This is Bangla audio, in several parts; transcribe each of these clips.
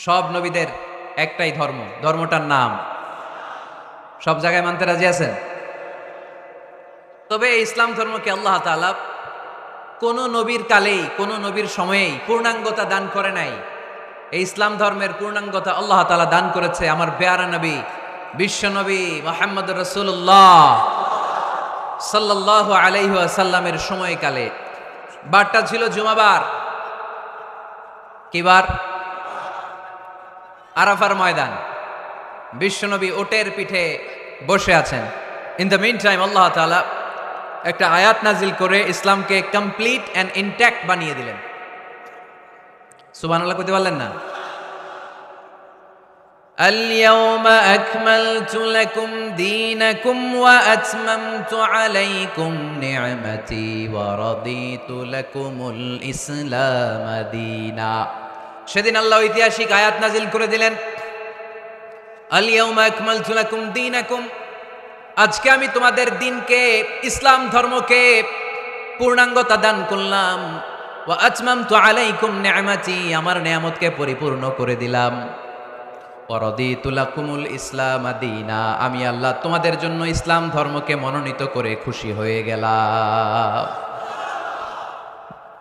সব নবীদের একটাই ধর্ম, ধর্মটার নাম সব জায়গায় মানতে রাজি আছেন? তবে এই ইসলাম ধর্মকে আল্লাহ তাআলা কোন নবীর কালেই কোন নবীর সময়েই পূর্ণাঙ্গতা দান করে নাই। এই ইসলাম ধর্মের পূর্ণাঙ্গতা আল্লাহ তাআলা দান করেছে আমার পেয়ারা নবী বিশ্ব নবী মুহাম্মদুর রাসূলুল্লাহ সাল্লাল্লাহু আলাইহি ওয়াসাল্লামের সময়কালে। বারটা ছিল জুমাবার। কিবার? আরাফার ময়দান। বিশ্বনবী ওটের পিঠে বসে আছেন। ইন দ্য মিন টাইম আল্লাহ তাআলা একটা আয়াত নাজিল করে ইসলামকে কমপ্লিট অ্যান্ড ইনট্যাক্ট বানিয়ে দিলেন। সুবহানাল্লাহ কইতে পারলেন না? اليوم أكملت لكم دينكم وأتممت عليكم نعمتي ورضيت لكم الإسلام دينا। সেদিন আল্লাহ ঐতিহাসিক আয়াত নাজিল করে দিলেন, আল-ইয়াউমা আকমালতু লাকুম দীনাকুম, আজকে আমি তোমাদের দিনকে ইসলাম ধর্মকে পূর্ণাঙ্গতা দান করলাম। ওয়া আতমামতু আলাইকুম নি'মাতি, আমার নিয়ামতকে পরিপূর্ণ করে দিলাম। ওয়া রাদিতু লাকুমুল ইসলাম দীনা, আমি আল্লাহ তোমাদের জন্য ইসলাম ধর্মকে মনোনীত করে খুশি হয়ে গেলাম।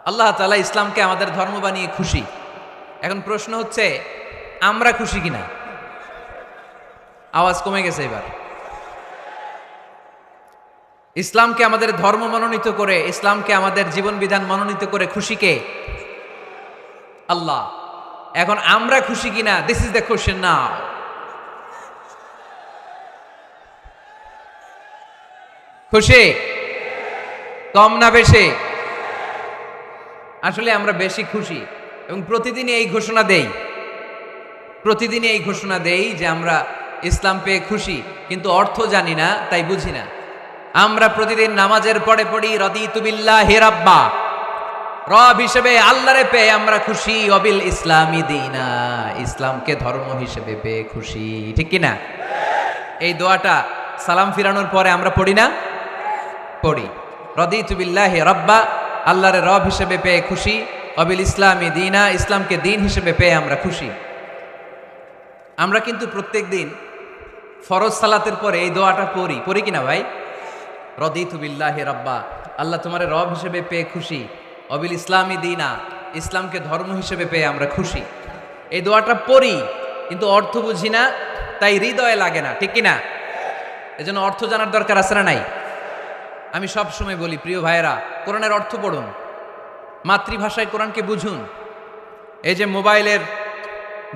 আল্লাহ তাআলা ইসলামকে আমাদের ধর্ম বানিয়ে খুশি। এখন প্রশ্ন হচ্ছে, আমরা খুশি কিনা? আওয়াজ কমে গেছে এবার। ইসলামকে আমাদের ধর্ম মনোনীত করে, ইসলামকে আমাদের জীবন বিধান মনোনীত করে খুশি কে? আল্লাহ। এখন আমরা খুশি কিনা? দিস ইজ দ্য কোশ্চেন নাও। খুশি? কম না বেশি? আসলে আমরা বেশি খুশি এবং প্রতিদিনই এই ঘোষণা দেই, প্রতিদিনই এই ঘোষণা দেই যে আমরা ইসলাম পেয়ে খুশি, কিন্তু অর্থ জানি না, তাই বুঝি না। আমরা প্রতিদিন নামাজের পরে পড়ি রাদিতু বিল্লাহি রাব্বা, রব হিসেবে আল্লাহরে পেয়ে আমরা খুশি। ওয়াবিল ইসলামি দীনা, ইসলামকে ধর্ম হিসেবে পেয়ে খুশি। ঠিক কি না? এই দোয়াটা সালাম ফিরানোর পরে আমরা পড়ি না? পড়ি। রাদিতু বিল্লাহি রাব্বা, আল্লাহরে রব হিসেবে পেয়ে খুশি। ওয়াবিল ইসলামি দীনা, ইসলামকে দিন হিসেবে পেয়ে আমরা খুশি। আমরা কিন্তু প্রত্যেক দিন ফরজ সালাতের পরে এই দোয়াটা পড়ি কিনা ভাই? রাদিতু বিল্লাহি রাব্বা, আল্লাহ তোমারে রব হিসেবে পেয়ে খুশি। ওয়াবিল ইসলামি দীনা, ইসলামকে ধর্ম হিসেবে পেয়ে আমরা খুশি। এই দোয়াটা পড়ি কিন্তু অর্থ বুঝি না, তাই হৃদয়ে লাগে না। ঠিক কিনা? এজন্য অর্থ জানার দরকার আছে না নাই? আমি সব সময় বলি, প্রিয় ভাইয়েরা, কোরআনের অর্থ পড়ুন, মাতৃভাষায় কোরআনকে বুঝুন। এই যে মোবাইলের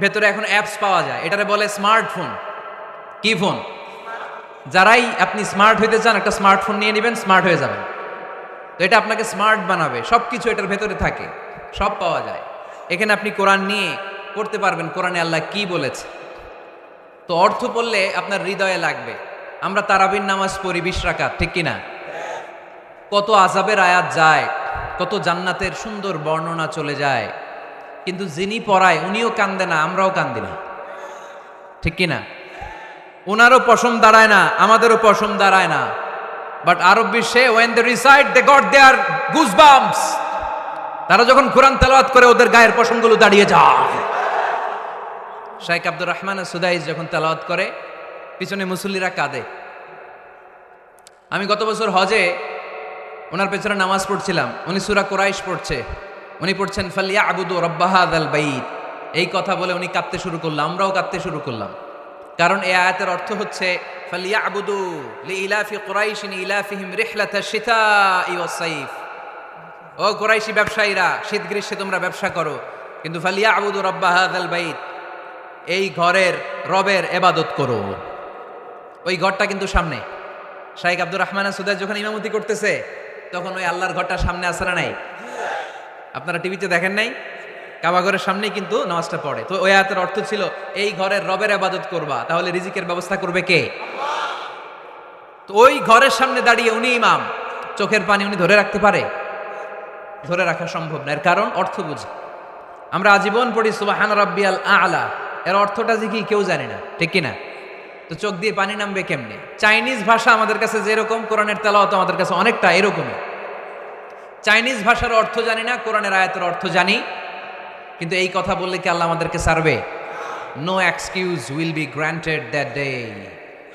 ভেতরে এখন অ্যাপস পাওয়া যায়, এটারে বলে স্মার্টফোন। কি ফোন? যারাই আপনি স্মার্ট হইতে চান, একটা স্মার্টফোন নিয়ে নেবেন, স্মার্ট হয়ে যাবেন। তো এটা আপনাকে স্মার্ট বানাবে। সব কিছু এটার ভেতরে থাকে, সব পাওয়া যায়। এখানে আপনি কোরআন নিয়ে পড়তে পারবেন, কোরআনে আল্লাহ কি বলেছে। তো অর্থ পড়লে আপনার হৃদয়ে লাগবে। আমরা তারাবির নামাজ পড়ি 20 রাকাত, ঠিক কিনা? কত আযাবের আয়াত যায়, কত জান্নাতের সুন্দর বর্ণনা চলে যায়, কিন্তু যিনি পড়ায় উনিও কান্দে না, আমরাও কান্দি না। ঠিক কিনা? ওনারও পশম দাঁড়ায় না, আমাদেরও পশম দাঁড়ায় না। বাট আরব বিশ্বে when they recite they got their goosebumps, তারা যখন কোরআন তেলাওয়াত করে ওদের গায়ের পশমগুলো দাঁড়িয়ে যায়। শাইখ আব্দুর রহমান সুদাইস যখন তেলাওয়াত করে, পিছনে মুসল্লিরা কাঁদে। আমি গত বছর হজে ওনার পেছনে নামাজ পড়ছিলাম, উনি সূরা কুরাইশ পড়ছে, উনি পড়ছেন ফালিয়াবুদু রাব্ব হাযাল বাইত। এই কথা বলে উনি কাঁদতে শুরু করলাম, আমরাও কাঁদতে শুরু করলাম। কারণ এই আয়াতের অর্থ হচ্ছে ফালিয়াবুদু লিইলাফি কুরাইশিন ইলাফিহিম রিহলাতাশ শিতাই ওয়াস সাইফ। ও কুরাইশি ব্যবসায়ীরা, শীত গ্রীষ্মে তোমরা ব্যবসা করো, কিন্তু ফালিয়াবুদু রাব্ব হাযাল বাইত, এই ঘরের রবের ইবাদত করো। ওই ঘরটা কিন্তু সামনে। শাইখ আব্দুর রহমান সুদাইস যখন ইমামতি করতেছে, তখন ওই আল্লাহর ঘরটা সামনে আছে না নাই? আপনারা টিভিতে দেখেন নাই? কাবা ঘরের সামনেই কিন্তু নামাজটা পড়ে। তো ওই আয়াতের অর্থ ছিল, এই ঘরের রবের ইবাদত করবা, তাহলে রিজিকের ব্যবস্থা করবে কে? তো ওই ঘরের সামনে দাঁড়িয়ে উনি ইমাম, চোখের পানি উনি ধরে রাখতে পারে? ধরে রাখা সম্ভব না। এর কারণ অর্থ বুঝি। আমরা আজীবন পড়ি সুবহান রাব্বিয়াল আ'লা, এর অর্থটা যে কি কেউ জানি না। ঠিক কিনা? তো চোখ দিয়ে পানি নামবে কেমনে? চাইনিজ ভাষা আমাদের কাছে যেরকম, কোরআনের তেলাওয়াত আমাদের কাছে অনেকটা এরকমই। চাইনিজ ভাষার অর্থ জানি না, কোরআনের আয়াতের অর্থ জানি, কিন্তু এই কথা বললে কি আল্লাহ আমাদেরকে ছাড়বে? No excuse will be granted that day.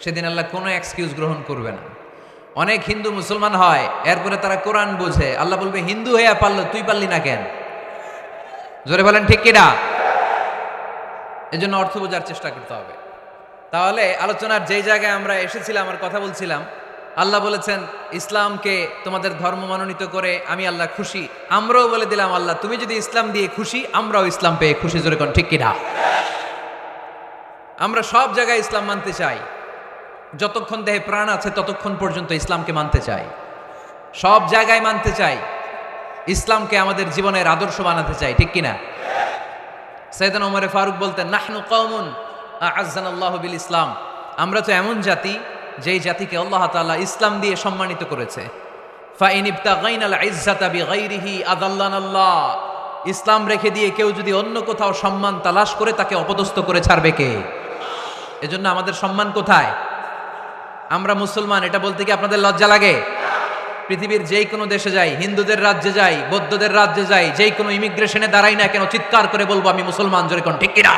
সেদিন আল্লাহ কোনো এক্সকিউজ গ্রহণ করবে না। অনেক হিন্দু মুসলমান হয়, এরপরে তারা কোরআন বোঝে, আল্লাহ বলবে হিন্দু হয়ে পারলো, তুই পারলি না কেন? জোরে বলেন ঠিক কিনা? এজন্য অর্থ বোঝার চেষ্টা করতে হবে। তাহলে আলোচনার যেই জায়গায় আমরা এসেছিলাম, আমার কথা বলছিলাম, আল্লাহ বলেছেন ইসলামকে তোমাদের ধর্ম মনোনীত করে আমি আল্লাহ খুশি। আমরাও বলে দিলাম আল্লাহ তুমি যদি ইসলাম দিয়ে খুশি, আমরাও ইসলাম পেয়ে খুশি। জোরে কোন ঠিক কিনা? আমরা সব জায়গায় ইসলাম মানতে চাই, যতক্ষণ দেহে প্রাণ আছে ততক্ষণ পর্যন্ত ইসলামকে মানতে চাই, সব জায়গায় মানতে চাই, ইসলামকে আমাদের জীবনের আদর্শ বানাতে চাই, ঠিক কিনা? সাইয়েদনা ওমর ফারুক বলতেন নাহনু কওমুন আ'আজ্জানাল্লাহু বিল ইসলাম, আমরা তো এমন জাতি যেই জাতিকে আল্লাহ তাআলা ইসলাম দিয়ে সম্মানিত করেছে। ফাইন ইবতাগাইনাল ইজ্জাতা বিগাইরিহি আযাল্লানাল্লাহ, ইসলাম রেখে দিয়ে কেউ যদি অন্য কোথাও সম্মান তালাশ করে তাকে অপদস্থ করে ছাড়বে কে? এজন্য আমাদের সম্মান কোথায়? আমরা মুসলমান এটা বলতে কি আপনাদের লজ্জা লাগে? পৃথিবীর যেই কোনো দেশে যাই, হিন্দুদের রাজ্যে যাই, বৌদ্ধদের রাজ্যে যাই, যেই কোনো ইমিগ্রেশনে দাঁড়াই না কেন, চিৎকার করে বলবো আমি মুসলমান। জোরে কোন ঠিক কিনা?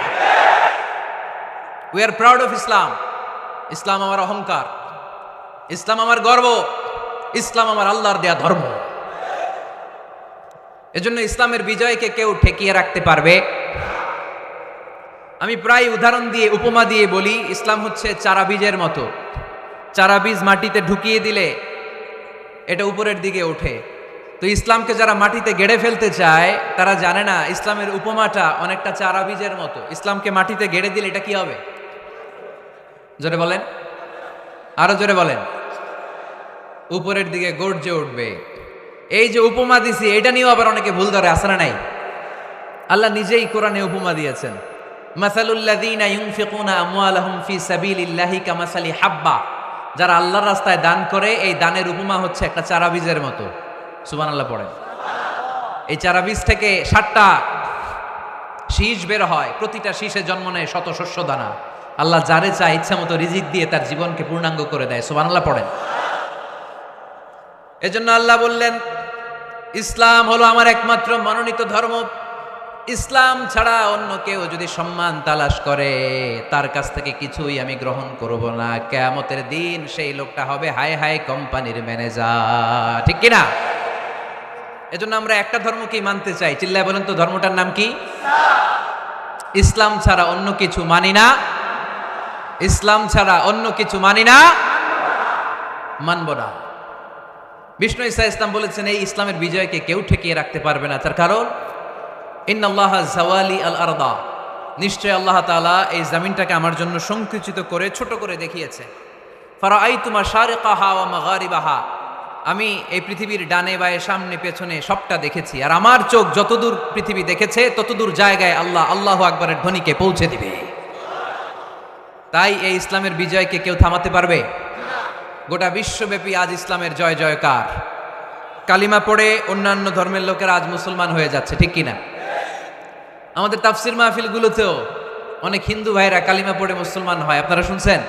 We are proud of Islam. ইসলাম আমার অহংকার, ইসলাম আমার গর্ব, ইসলাম আমার আল্লাহর দেয়া ধর্ম। এজন্য ইসলামের বিজয়কে কেউ ঠেকিয়ে রাখতে পারবে? আমি প্রায় উদাহরণ দিয়ে, উপমা দিয়ে বলি, ইসলাম হচ্ছে চারা বীজের মতো। চারা বীজ মাটিতে ঢুকিয়ে দিলে এটা উপরের দিকে ওঠে। তো ইসলামকে যারা মাটিতে গেড়ে ফেলতে চায় তারা জানে না ইসলামের উপমাটা অনেকটা চারা বীজের মতো। ইসলামকে মাটিতে গেড়ে দিলে এটা কি হবে? জোরে বলেন, আরো জোরে বলেন। উপরের দিকে গর্জে উঠবে। এই যে উপমা দিছি, এটা নিয়েও আবার অনেকে ভুল ধরে, আছে না নাই? আল্লাহ নিজেই কোরআনে উপমা দিয়েছেন, মাসালুল্লাযীনা ইউনফিকুনা আমওয়ালাহুম ফি সাবিলিল্লাহি কামাসালি হাব্বা, যারা আল্লাহর রাস্তায় দান করে এই দানের উপমা হচ্ছে একটা চারা বীজের মতো। সুবহানাল্লাহ পড়েন। এই চারা বীজ থেকে 7টা শীষ বের হয়, প্রতিটা শীষে জন্ম নেয় শত শস্য দানা। আল্লাহ যারে চায় ইচ্ছা মতো রিজিক দিয়ে তার জীবনকে পূর্ণাঙ্গ করে দেয়। সুবহানাল্লাহ পড়েন। এজন্য আল্লাহ বললেন ইসলাম হলো আমার একমাত্র মনোনীত ধর্ম। ইসলাম ছাড়া অন্য কেউ যদি সম্মান তালাশ করে তার কাছ থেকে কিছুই আমি গ্রহণ করব না। কিয়ামতের দিন সেই লোকটা হবে হায় হায় কোম্পানির ম্যানেজার, ঠিক কিনা? এজন্য আমরা একটা ধর্মকেই মানতে চাই। চিল্লায় বলেন তো ধর্মটার নাম কি? ইসলাম ছাড়া অন্য কিছু মানি না। ইসলাম ছাড়া অন্য কিছু মানি না, মানব না। বিষ্ণু ঈসা ইসলাম বলেছেন এই ইসলামের বিজয়কে কেউ ঠেকিয়ে রাখতে পারবে না। তার কারণ ইন্নাল্লাহা যাওয়ালি আল আরদা, নিশ্চয় আল্লাহ তাআলা এই জমিনটাকে আমার জন্য সংকুচিত করে ছোট করে দেখিয়েছে। ফারাআইতু মাশারিকাহা ওয়া মাগারিবাহা, আমি এই পৃথিবীর ডানে বায়ে সামনে পেছনে সবটা দেখেছি। আর আমার চোখ যতদূর পৃথিবী দেখেছে ততদূর জায়গায় আল্লাহ আল্লাহু আকবারের ধ্বনিকে পৌঁছে দিবে। তাই এই ইসলামের বিজয়কে কেউ থামাতে পারবে? গোটা বিশ্বব্যাপী আজ ইসলামের জয় জয়কার। কালিমা পড়ে অন্যান্য ধর্মের লোকেরা আজ মুসলমান হয়ে যাচ্ছে, ঠিক কিনা? আমাদের তাফসির মাহফিলগুলোতেও অনেক হিন্দু ভাইরা কালিমা পড়ে মুসলমান হয়, আপনারা শুনছেন?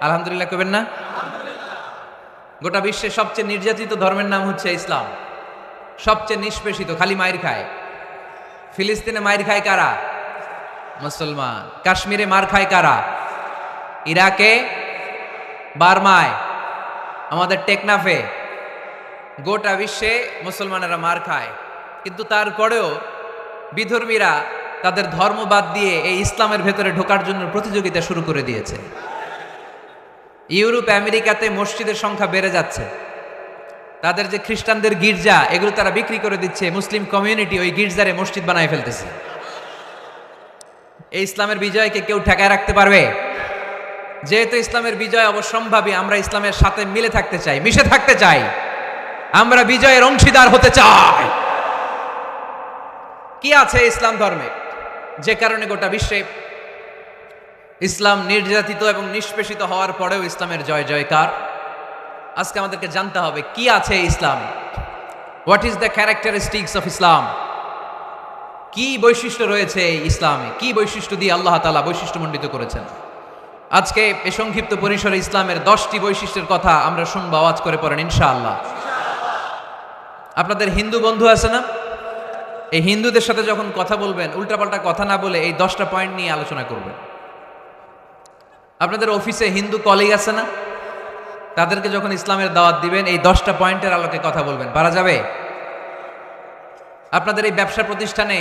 আলহামদুলিল্লাহ কবেন না? গোটা বিশ্বের সবচেয়ে নির্যাতিত ধর্মের নাম হচ্ছে ইসলাম, সবচেয়ে নিষ্পেষিত, খালি মাইর খায়। ফিলিস্তিনে মাইর খায় কারা? মুসলমান। কাশ্মীরে মার খায় কারা? ইরাকে, বার্মায়, আমাদের টেকনাফে, গোটা বিশ্বে মুসলমানেরা মার খায়। কিন্তু তারপরেও বিধর্মীরা তাদের ধর্ম বাদ দিয়ে এই ইসলামের ভেতরে ঢোকার জন্য প্রতিযোগিতা শুরু করে দিয়েছে। ইউরোপ আমেরিকাতে মসজিদের সংখ্যা বেড়ে যাচ্ছে। তাদের যে খ্রিস্টানদের গির্জা, এগুলো তারা বিক্রি করে দিচ্ছে, মুসলিম কমিউনিটি ওই গির্জারে মসজিদ বানায় ফেলতেছে। এই ইসলামের বিজয়কে কেউ ঠেকায় রাখতে পারবে? যেহেতু ইসলামের বিজয় অবশ্যম্ভাবী, আমরা ইসলামের সাথে মিলে থাকতে চাই, মিশে থাকতে চাই, আমরা বিজয়ের অংশীদার হতে চাই। কি আছে ইসলাম ধর্মে যে কারণে গোটা বিশ্বে ইসলাম নির্যাতিত এবং নিষ্পেষিত হওয়ার পরেও ইসলামের জয় জয়কার? আজকে আমাদেরকে জানতে হবে কি আছে ইসলামে। What is the characteristics of Islam? কি বৈশিষ্ট্য রয়েছে ইসলামে? কি বৈশিষ্ট্য দিয়ে আল্লাহ তাআলা বৈশিষ্ট্যমণ্ডিত করেছেন? আজকে এই সংক্ষিপ্ত পরিসরে ইসলামের 10টি বৈশিষ্ট্যের কথা আমরা শুনবো, আওয়াজ করে পড়েন ইনশাআল্লাহ। আপনাদের হিন্দু বন্ধু আছে না? এই হিন্দুদের সাথে যখন কথা বলবেন উল্টাপাল্টা কথা না বলে এই 10টা পয়েন্ট নিয়ে আলোচনা করবেন। আপনাদের অফিসে হিন্দু কলিগ আছে না? তাদেরকে যখন ইসলামের দাওয়াত দিবেন এই 10টা পয়েন্টের আলোকে কথা বলবেন, পারা যাবে? আপনাদের এই ব্যবসা প্রতিষ্ঠানে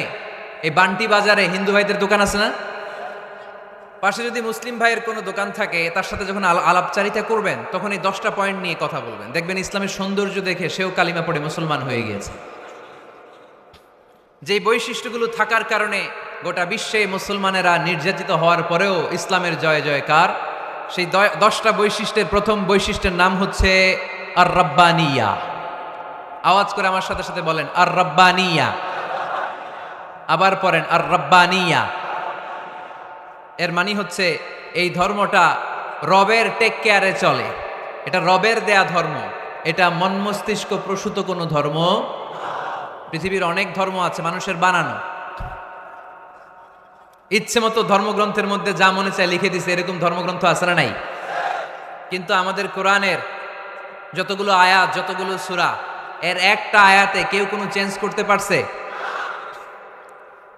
এই বান্টি বাজারে হিন্দু ভাইদের দোকান আছে না? পাশে যদি মুসলিম ভাইয়ের কোনো দোকান থাকে তার সাথে যখন আলাপচারিতা করবেন তখন এই 10টা পয়েন্ট নিয়ে কথা বলবেন। দেখবেন ইসলামের সৌন্দর্য দেখে সেও কালিমা পড়ে মুসলমান হয়ে গিয়েছে। যেই বৈশিষ্ট্যগুলো থাকার কারণে গোটা বিশ্বে মুসলমানেরা নির্যাতিত হওয়ার পরেও ইসলামের জয় জয়কার, সেই 10টা বৈশিষ্ট্যের প্রথম বৈশিষ্ট্যের নাম হচ্ছে আর রাব্বানিয়া। আওয়াজ করে আমার সাথে সাথে বলেন আর রাব্বানিয়া। আবার পড়েন আর রাব্বানিয়া। এর মানে হচ্ছে এই ধর্মটা রবের টেক কেয়ারে চলে, এটা রবের দেয়া ধর্ম, এটা মন মস্তিষ্ক প্রসূত কোনো ধর্ম। পৃথিবীর অনেক ধর্ম আছে মানুষের বানানো, ইচ্ছে মতো ধর্মগ্রন্থের মধ্যে যা মনে চায় লিখে দিছে, এরকম ধর্মগ্রন্থ আছে না নাই? কিন্তু আমাদের কোরআনের যতগুলো আয়াত, যতগুলো সূরা, এর একটা আয়াতে কেউ কোনো চেঞ্জ করতে পারছে?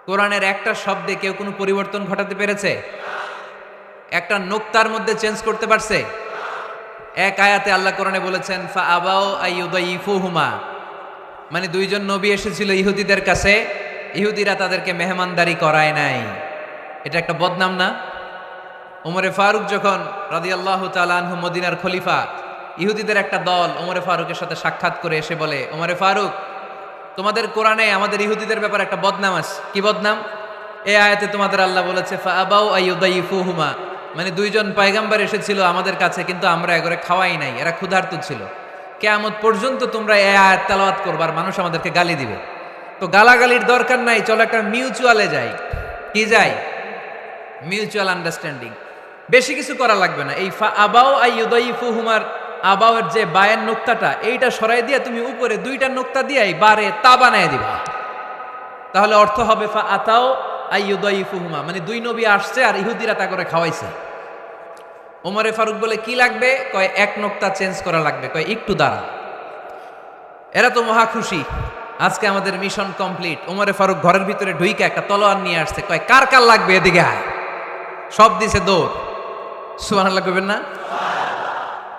কোরআনের একটা শব্দে কেউ কোনো পরিবর্তন ঘটাতে পেরেছে? একটা নোক্তার মধ্যে চেঞ্জ করতে পারছে? এক আয়াতে আল্লাহ কোরআনে বলেছেন ফা আবাউ আইয়ুদাইফুহুমা, মানে দুইজন নবী এসেছিল ইহুদিদের কাছে, ইহুদিরা তাদেরকে মেহমানদারি করায় নাই। এটা একটা বদনাম না? ওমরে ফারুক যখন রাদিয়াল্লাহু তাআলা আনহু মদিনার খলিফা, ইহুদিদের একটা দল ওমরে ফারুকের সাথে সাক্ষাৎ করে এসে বলে, ওমরে ফারুক, তোমাদের কোরআনে আমাদের ইহুদিদের ব্যাপারে একটা বদনাম আছে। কি বদনাম? এই আয়াতে তোমাদের আল্লাহ বলেছে ফা আবাউ আইয়ুদাইফুহুমা, মানে দুইজন পয়গম্বর এসেছিল আমাদের কাছে কিন্তু আমরা এগরে খাওয়াই নাই, এরা ক্ষুধার্ত ছিল। কিয়ামত পর্যন্ত তোমরা এই আয়াত তেলাওয়াত করবার, মানুষ আমাদেরকে গালি দিবে। তো গালাগালির দরকার নাই, চলো একটা মিউচুয়ালে যাই। কি যাই? Mutual understanding. বেশি কিছু করা লাগবে না। এই ফা আবাউ আইয়ুদাইফুহুমার আবাউয়ের যে বায়ের নোক্তাটা, এইটা সরাই দিয়ে তুমি উপরে দুইটা নোক্তা দিয়াই বারে তা বানায় দিবা, তাহলে অর্থ হবে ফা আতাও আইয়ুদাইফুহুমা, মানে দুই নবী আসছে আর ইহুদিরা তা করে খাওয়াইছে। ওমরে ফারুক বলে কি লাগবে? কয় এক নোক্তা চেঞ্জ করা লাগবে। কয় একটু দাঁড়া। এরা তো মহা খুশি, আজকে আমাদের মিশন কমপ্লিট। ওমরে ফারুক ঘরের ভিতরে ঢুইকে একটা তলোয়ার নিয়ে আসছে, কয় কার কার লাগবে এদিকে আয়। সব দিছে দৌড়। সুবহানাল্লাহ কইবেন না?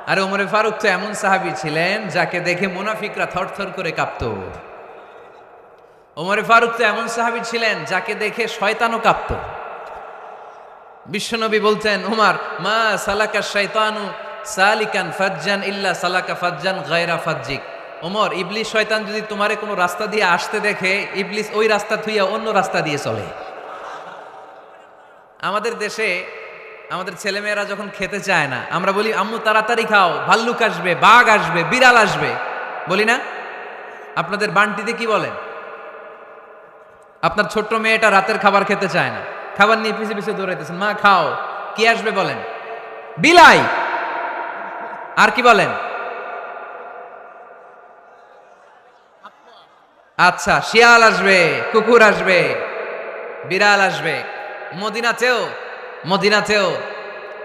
আরে ওমরে ফারুক তো এমন সাহাবী ছিলেন যাকে দেখে মুনাফিকরা থরথর করে কাঁপতো। ওমরে ফারুক তো এমন সাহাবী ছিলেন যাকে দেখে শয়তানও কাঁপতো। বিশ্বনবী বলতেন, উমার মা সালাকা শাইতানু সালিকান ফাজ্জান ইল্লা সালাকা ফাজ্জান গায়রা ফাজ্জিক। ওমর, ইবলিস শয়তান যদি তোমারে কোনো রাস্তা দিয়ে আসতে দেখে, ইবলিস ওই রাস্তা থুইয়া অন্য রাস্তা দিয়ে চলে। আমাদের দেশে আমাদের ছেলেমেয়েরা যখন খেতে চায় না, আমরা বলি আম্মু তাড়াতাড়ি খাও, ভাল্লুক আসবে, বাঘ আসবে, বিড়াল আসবে, বলি না? আপনাদের বান্টিতে কি বলেন? আপনার ছোট্ট মেয়েটা রাতের খাবার খেতে চায় না, খাবার নিয়ে পিছে পিছে দৌড়াইতেছেন, মা খাও, কি আসবে বলেন? বিলাই। আর কি বলেন? আচ্ছা, শিয়াল আসবে, কুকুর আসবে, বিড়াল আসবে। মদিনাতেও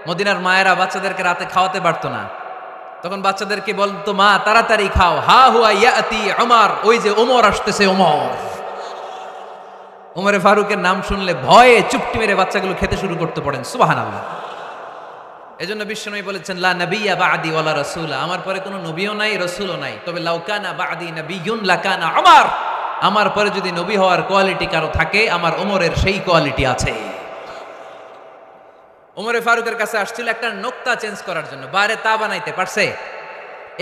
মদিনার মায়েরা বাচ্চাদেরকে রাতে খাওয়াতে পারতো না, তখন বাচ্চাদেরকে বলতো মা তাড়াতাড়ি খাও, হা হুয়া ইয়াতি ওমর, ওই যে ওমর আসতেছে। ওমরে ফারুকের নাম শুনলে ভয়ে চুপটি মেরে বাচ্চাগুলো খেতে শুরু করতে পড়েন। সুবহানাল্লাহ। এজন্য বিশ্বনবী বলেছেন লা নাবিয়্যা বা'দি ওয়ালা রাসূলা, আমার পরে কোনো নবীও নাই, রাসূলও নাই, তবে লাউ কানা বা'দি নাবিয়্যুন লাকানা ওমর, আমার পরে যদি নবী হওয়ার কোয়ালিটি কারো থাকে, আমার ওমরের সেই কোয়ালিটি আছে। ওমরে ফারুকের কাছে আসছিল একটা নোক্তা চেঞ্জ করার জন্য, বাইরে তা বানাইতে পারছে?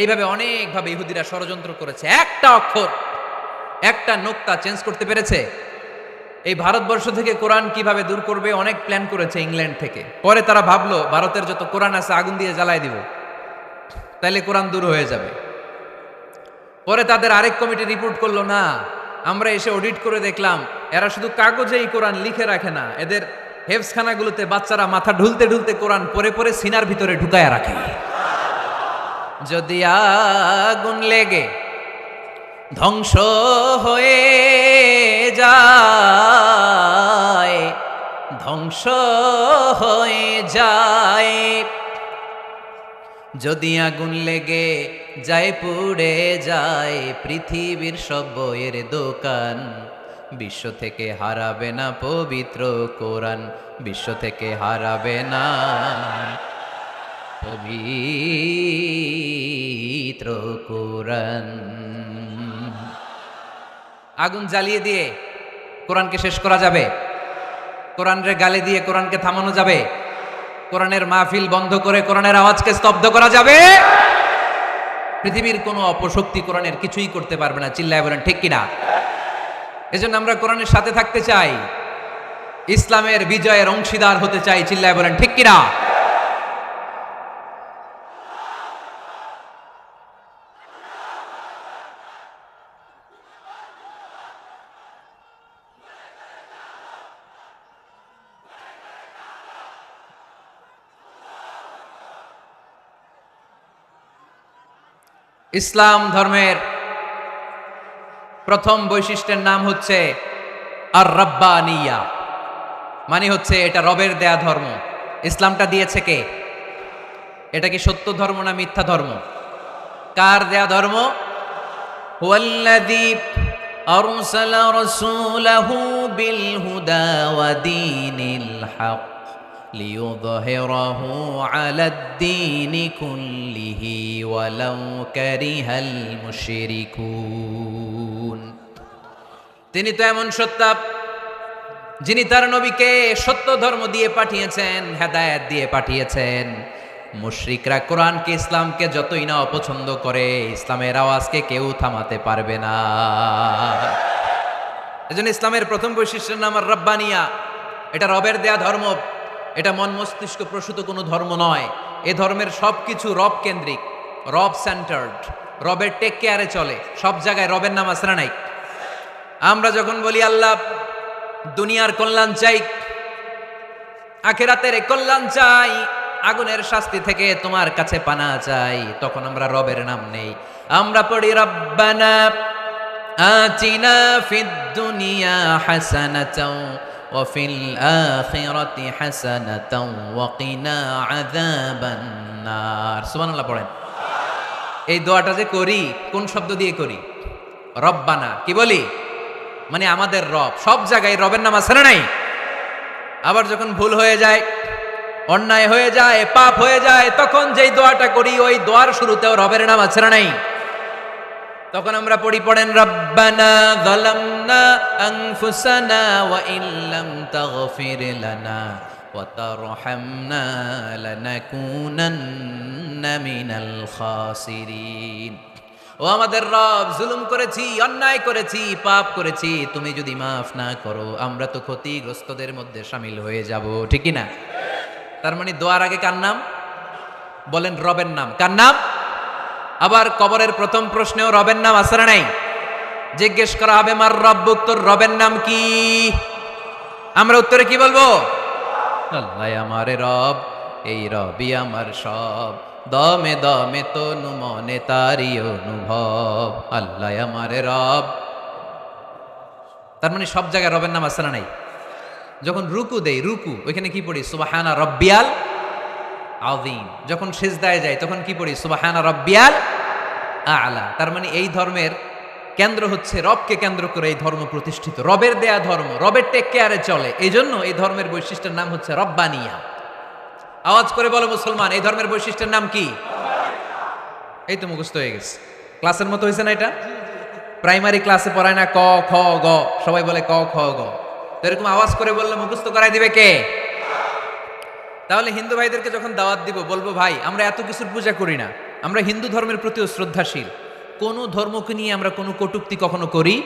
এইভাবে অনেকভাবে ইহুদিরা ষড়যন্ত্র করেছে, একটা অক্ষর, একটা নোক্তা চেঞ্জ করতে পেরেছে? এই ভারতবর্ষ থেকে কোরআন কিভাবে দূর করবে অনেক প্ল্যান করেছে ইংল্যান্ড থেকে। পরে তারা ভাবলো ভারতের যত কোরআন আছে আগুন দিয়ে জ্বালায় দিব, তাইলে কোরআন দূর হয়ে যাবে। পরে তাদের আরেক কমিটি রিপোর্ট করলো, না, আমরা এসে অডিট করে দেখলাম এরা শুধু কাগজেই কোরআন লিখে রাখে না, এদের হেফজখানাগুলোতে বাচ্চারা মাথা ঢুলতে ঢুলতে কোরআন পরে পরে সিনার ভিতরে ঢুকায় রাখে। যদি আগুন লেগে ধ্বংস হয়ে যায়, ধ্বংস হয়ে যায়, যদি আগুন লেগে যায় পুড়ে যায় পৃথিবীর সব বইয়ের দোকান, বিশ্ব থেকে হারাবে না পবিত্র কোরআন, বিশ্ব থেকে হারাবে না পবিত্র কোরআন। আগুন জ্বালিয়ে দিয়ে কোরআনকে শেষ করা যাবে? কোরআনের গালি দিয়ে কোরআনকে থামানো যাবে? কোরআনের মাহফিল বন্ধ করে কোরআনের আওয়াজকে স্তব্ধ করা যাবে? পৃথিবীর কোনো অপশক্তি কোরআনের কিছুই করতে পারবে না। চিল্লায় বলেন ঠিক কিনা? এজন্য আমরা কোরআনের সাথে থাকতে চাই, ইসলামের বিজয়ের অংশীদার হতে চাই। চিল্লায় বলেন ঠিক কিনা? ইসলাম ধর্মের প্রথম বৈশিষ্ট্যের নাম হচ্ছে আর রাব্বানিয়া, মানে হচ্ছে এটা রবের দেয়া ধর্ম। ইসলামটা দিয়েছে কে? এটা কি সত্য ধর্ম না মিথ্যা ধর্ম? কার দেয়া ধর্ম? হুয়াল্লাযী আরসালা রাসূলাহু বিল হুদা ওয়া দীনিল হক লিইয়ুযহিরাহু আলাদ-দীনি কুল্লিহি ওয়ালাউ কারিহাল মুশরিকুন। তিনি তো এমন সত্তা যিনি তার নবীকে সত্য ধর্ম দিয়ে পাঠিয়েছেন, হেদায়েত দিয়ে পাঠিয়েছেন। মুশরিকরা কোরআনকে, ইসলামকে যতই না অপছন্দ করে, ইসলামের আওয়াজকে কেউ থামাতে পারবে না। এজন্য ইসলামের প্রথম বৈশিষ্ট্যের নাম আর রাব্বানিয়া। এটা রবের দেয়া ধর্ম, এটা মন মস্তিষ্ক প্রসূত কোনো ধর্ম নয়। এ ধর্মের সবকিছু রব কেন্দ্রিক, রব সেন্টার্ড, রবের টেক কেয়ারে চলে। সব জায়গায় রবের নাম আছে না নাই? আমরা যখন বলি আল্লাহ দুনিয়ার কল্যাণ চাই, আখিরাতের কল্যাণ চাই, আগুনের শাস্তি থেকে তোমার কাছে পানা চাই, তখন আমরা রবের নাম নেই। আমরা পড়ি রব্বানা আতিনা ফিদ দুনিয়া হাসানাতাও ওয়া ফিল আখিরাতি হাসানাতাও ওয়া কিনা আযাবান নার। সুবহানাল্লাহ পড়েন। এই দোয়াটা যে করি, কোন শব্দ দিয়ে করি? রব্বানা। কি বলি? মানে আমাদের রব। সব জায়গায় রবের নাম আছে না নাই? আবার যখন ভুল হয়ে যায়, অন্যায় হয়ে যায়, পাপ হয়ে যায়, তখন যেই দোয়াটা করি ওই দোয়ার শুরুতেও রবের নাম আছে না নাই? তখন আমরা পড়েন রব্বানা যালামনা আনফুসানা ওয়া ইল্লাম তাগফির লানা ওয়া তারহামনা লানাকুনান্না মিনাল খাসিরিন। ও আমাদের রব, জুলুম করেছি, অন্যায় করেছি, পাপ করেছি, তুমি যদি মাফ না করো আমরা তো ক্ষতিগ্রস্তদের মধ্যে শামিল হয়ে যাব। ঠিক কি না? তার মানে দোয়ার আগে কার নাম? বলেন রবের নাম। কার নাম? আবার কবরের প্রথম প্রশ্নেও রবের নাম আছে না নাই? জিজ্ঞেস করা হবে মার রব্বুক, তোর রবের নাম কি? আমরা উত্তরে কি বলবো? আল্লাহ আমারে রব, এই রবই আমার সব, দমে দমে তনু মনে তারি অনুভব, আল্লাহ আমারে রব। তার মানে সব জায়গায় রবের নাম আছে না নাই? যখন রুকু দেই, রুকু ওইখানে কি পড়ি? সুবহানা রব্বিয়াল আযীম। যখন সিজদায় যাই তখন কি পড়ি? সুবহানা রব্বিয়াল আ'লা। তার মানে এই ধর্মের কেন্দ্র হচ্ছে রবকে কেন্দ্র করে এই ধর্ম প্রতিষ্ঠিত, রবের দেয়া ধর্ম, রবের টেক কেয়ারে চলে। এই জন্য এই ধর্মের বৈশিষ্ট্যের নাম হচ্ছে রব্বানিয়া। আওয়াজ করে বলো মুসলমান, এই ধর্মের বৈশিষ্ট্যের নাম কি? এই তো মুখস্থ হয়ে গেছে। ক্লাসের মতো হয়েছে না এটা? প্রাইমারি ক্লাসে পড়ায় না ক খ গ, সবাই বলে ক খ গ। তো এরকম আওয়াজ করে বললে মুখস্থ করাই দিবে কে? তাহলে হিন্দু ভাইদেরকে যখন দাওয়াত দিব বলবো, ভাই আমরা এত কিছুর পূজা করি না, আমরা হিন্দু ধর্মের প্রতিও শ্রদ্ধাশীল, কোন ধর্মকে নিয়ে আমরা কোনো কটূক্তি কখনো করি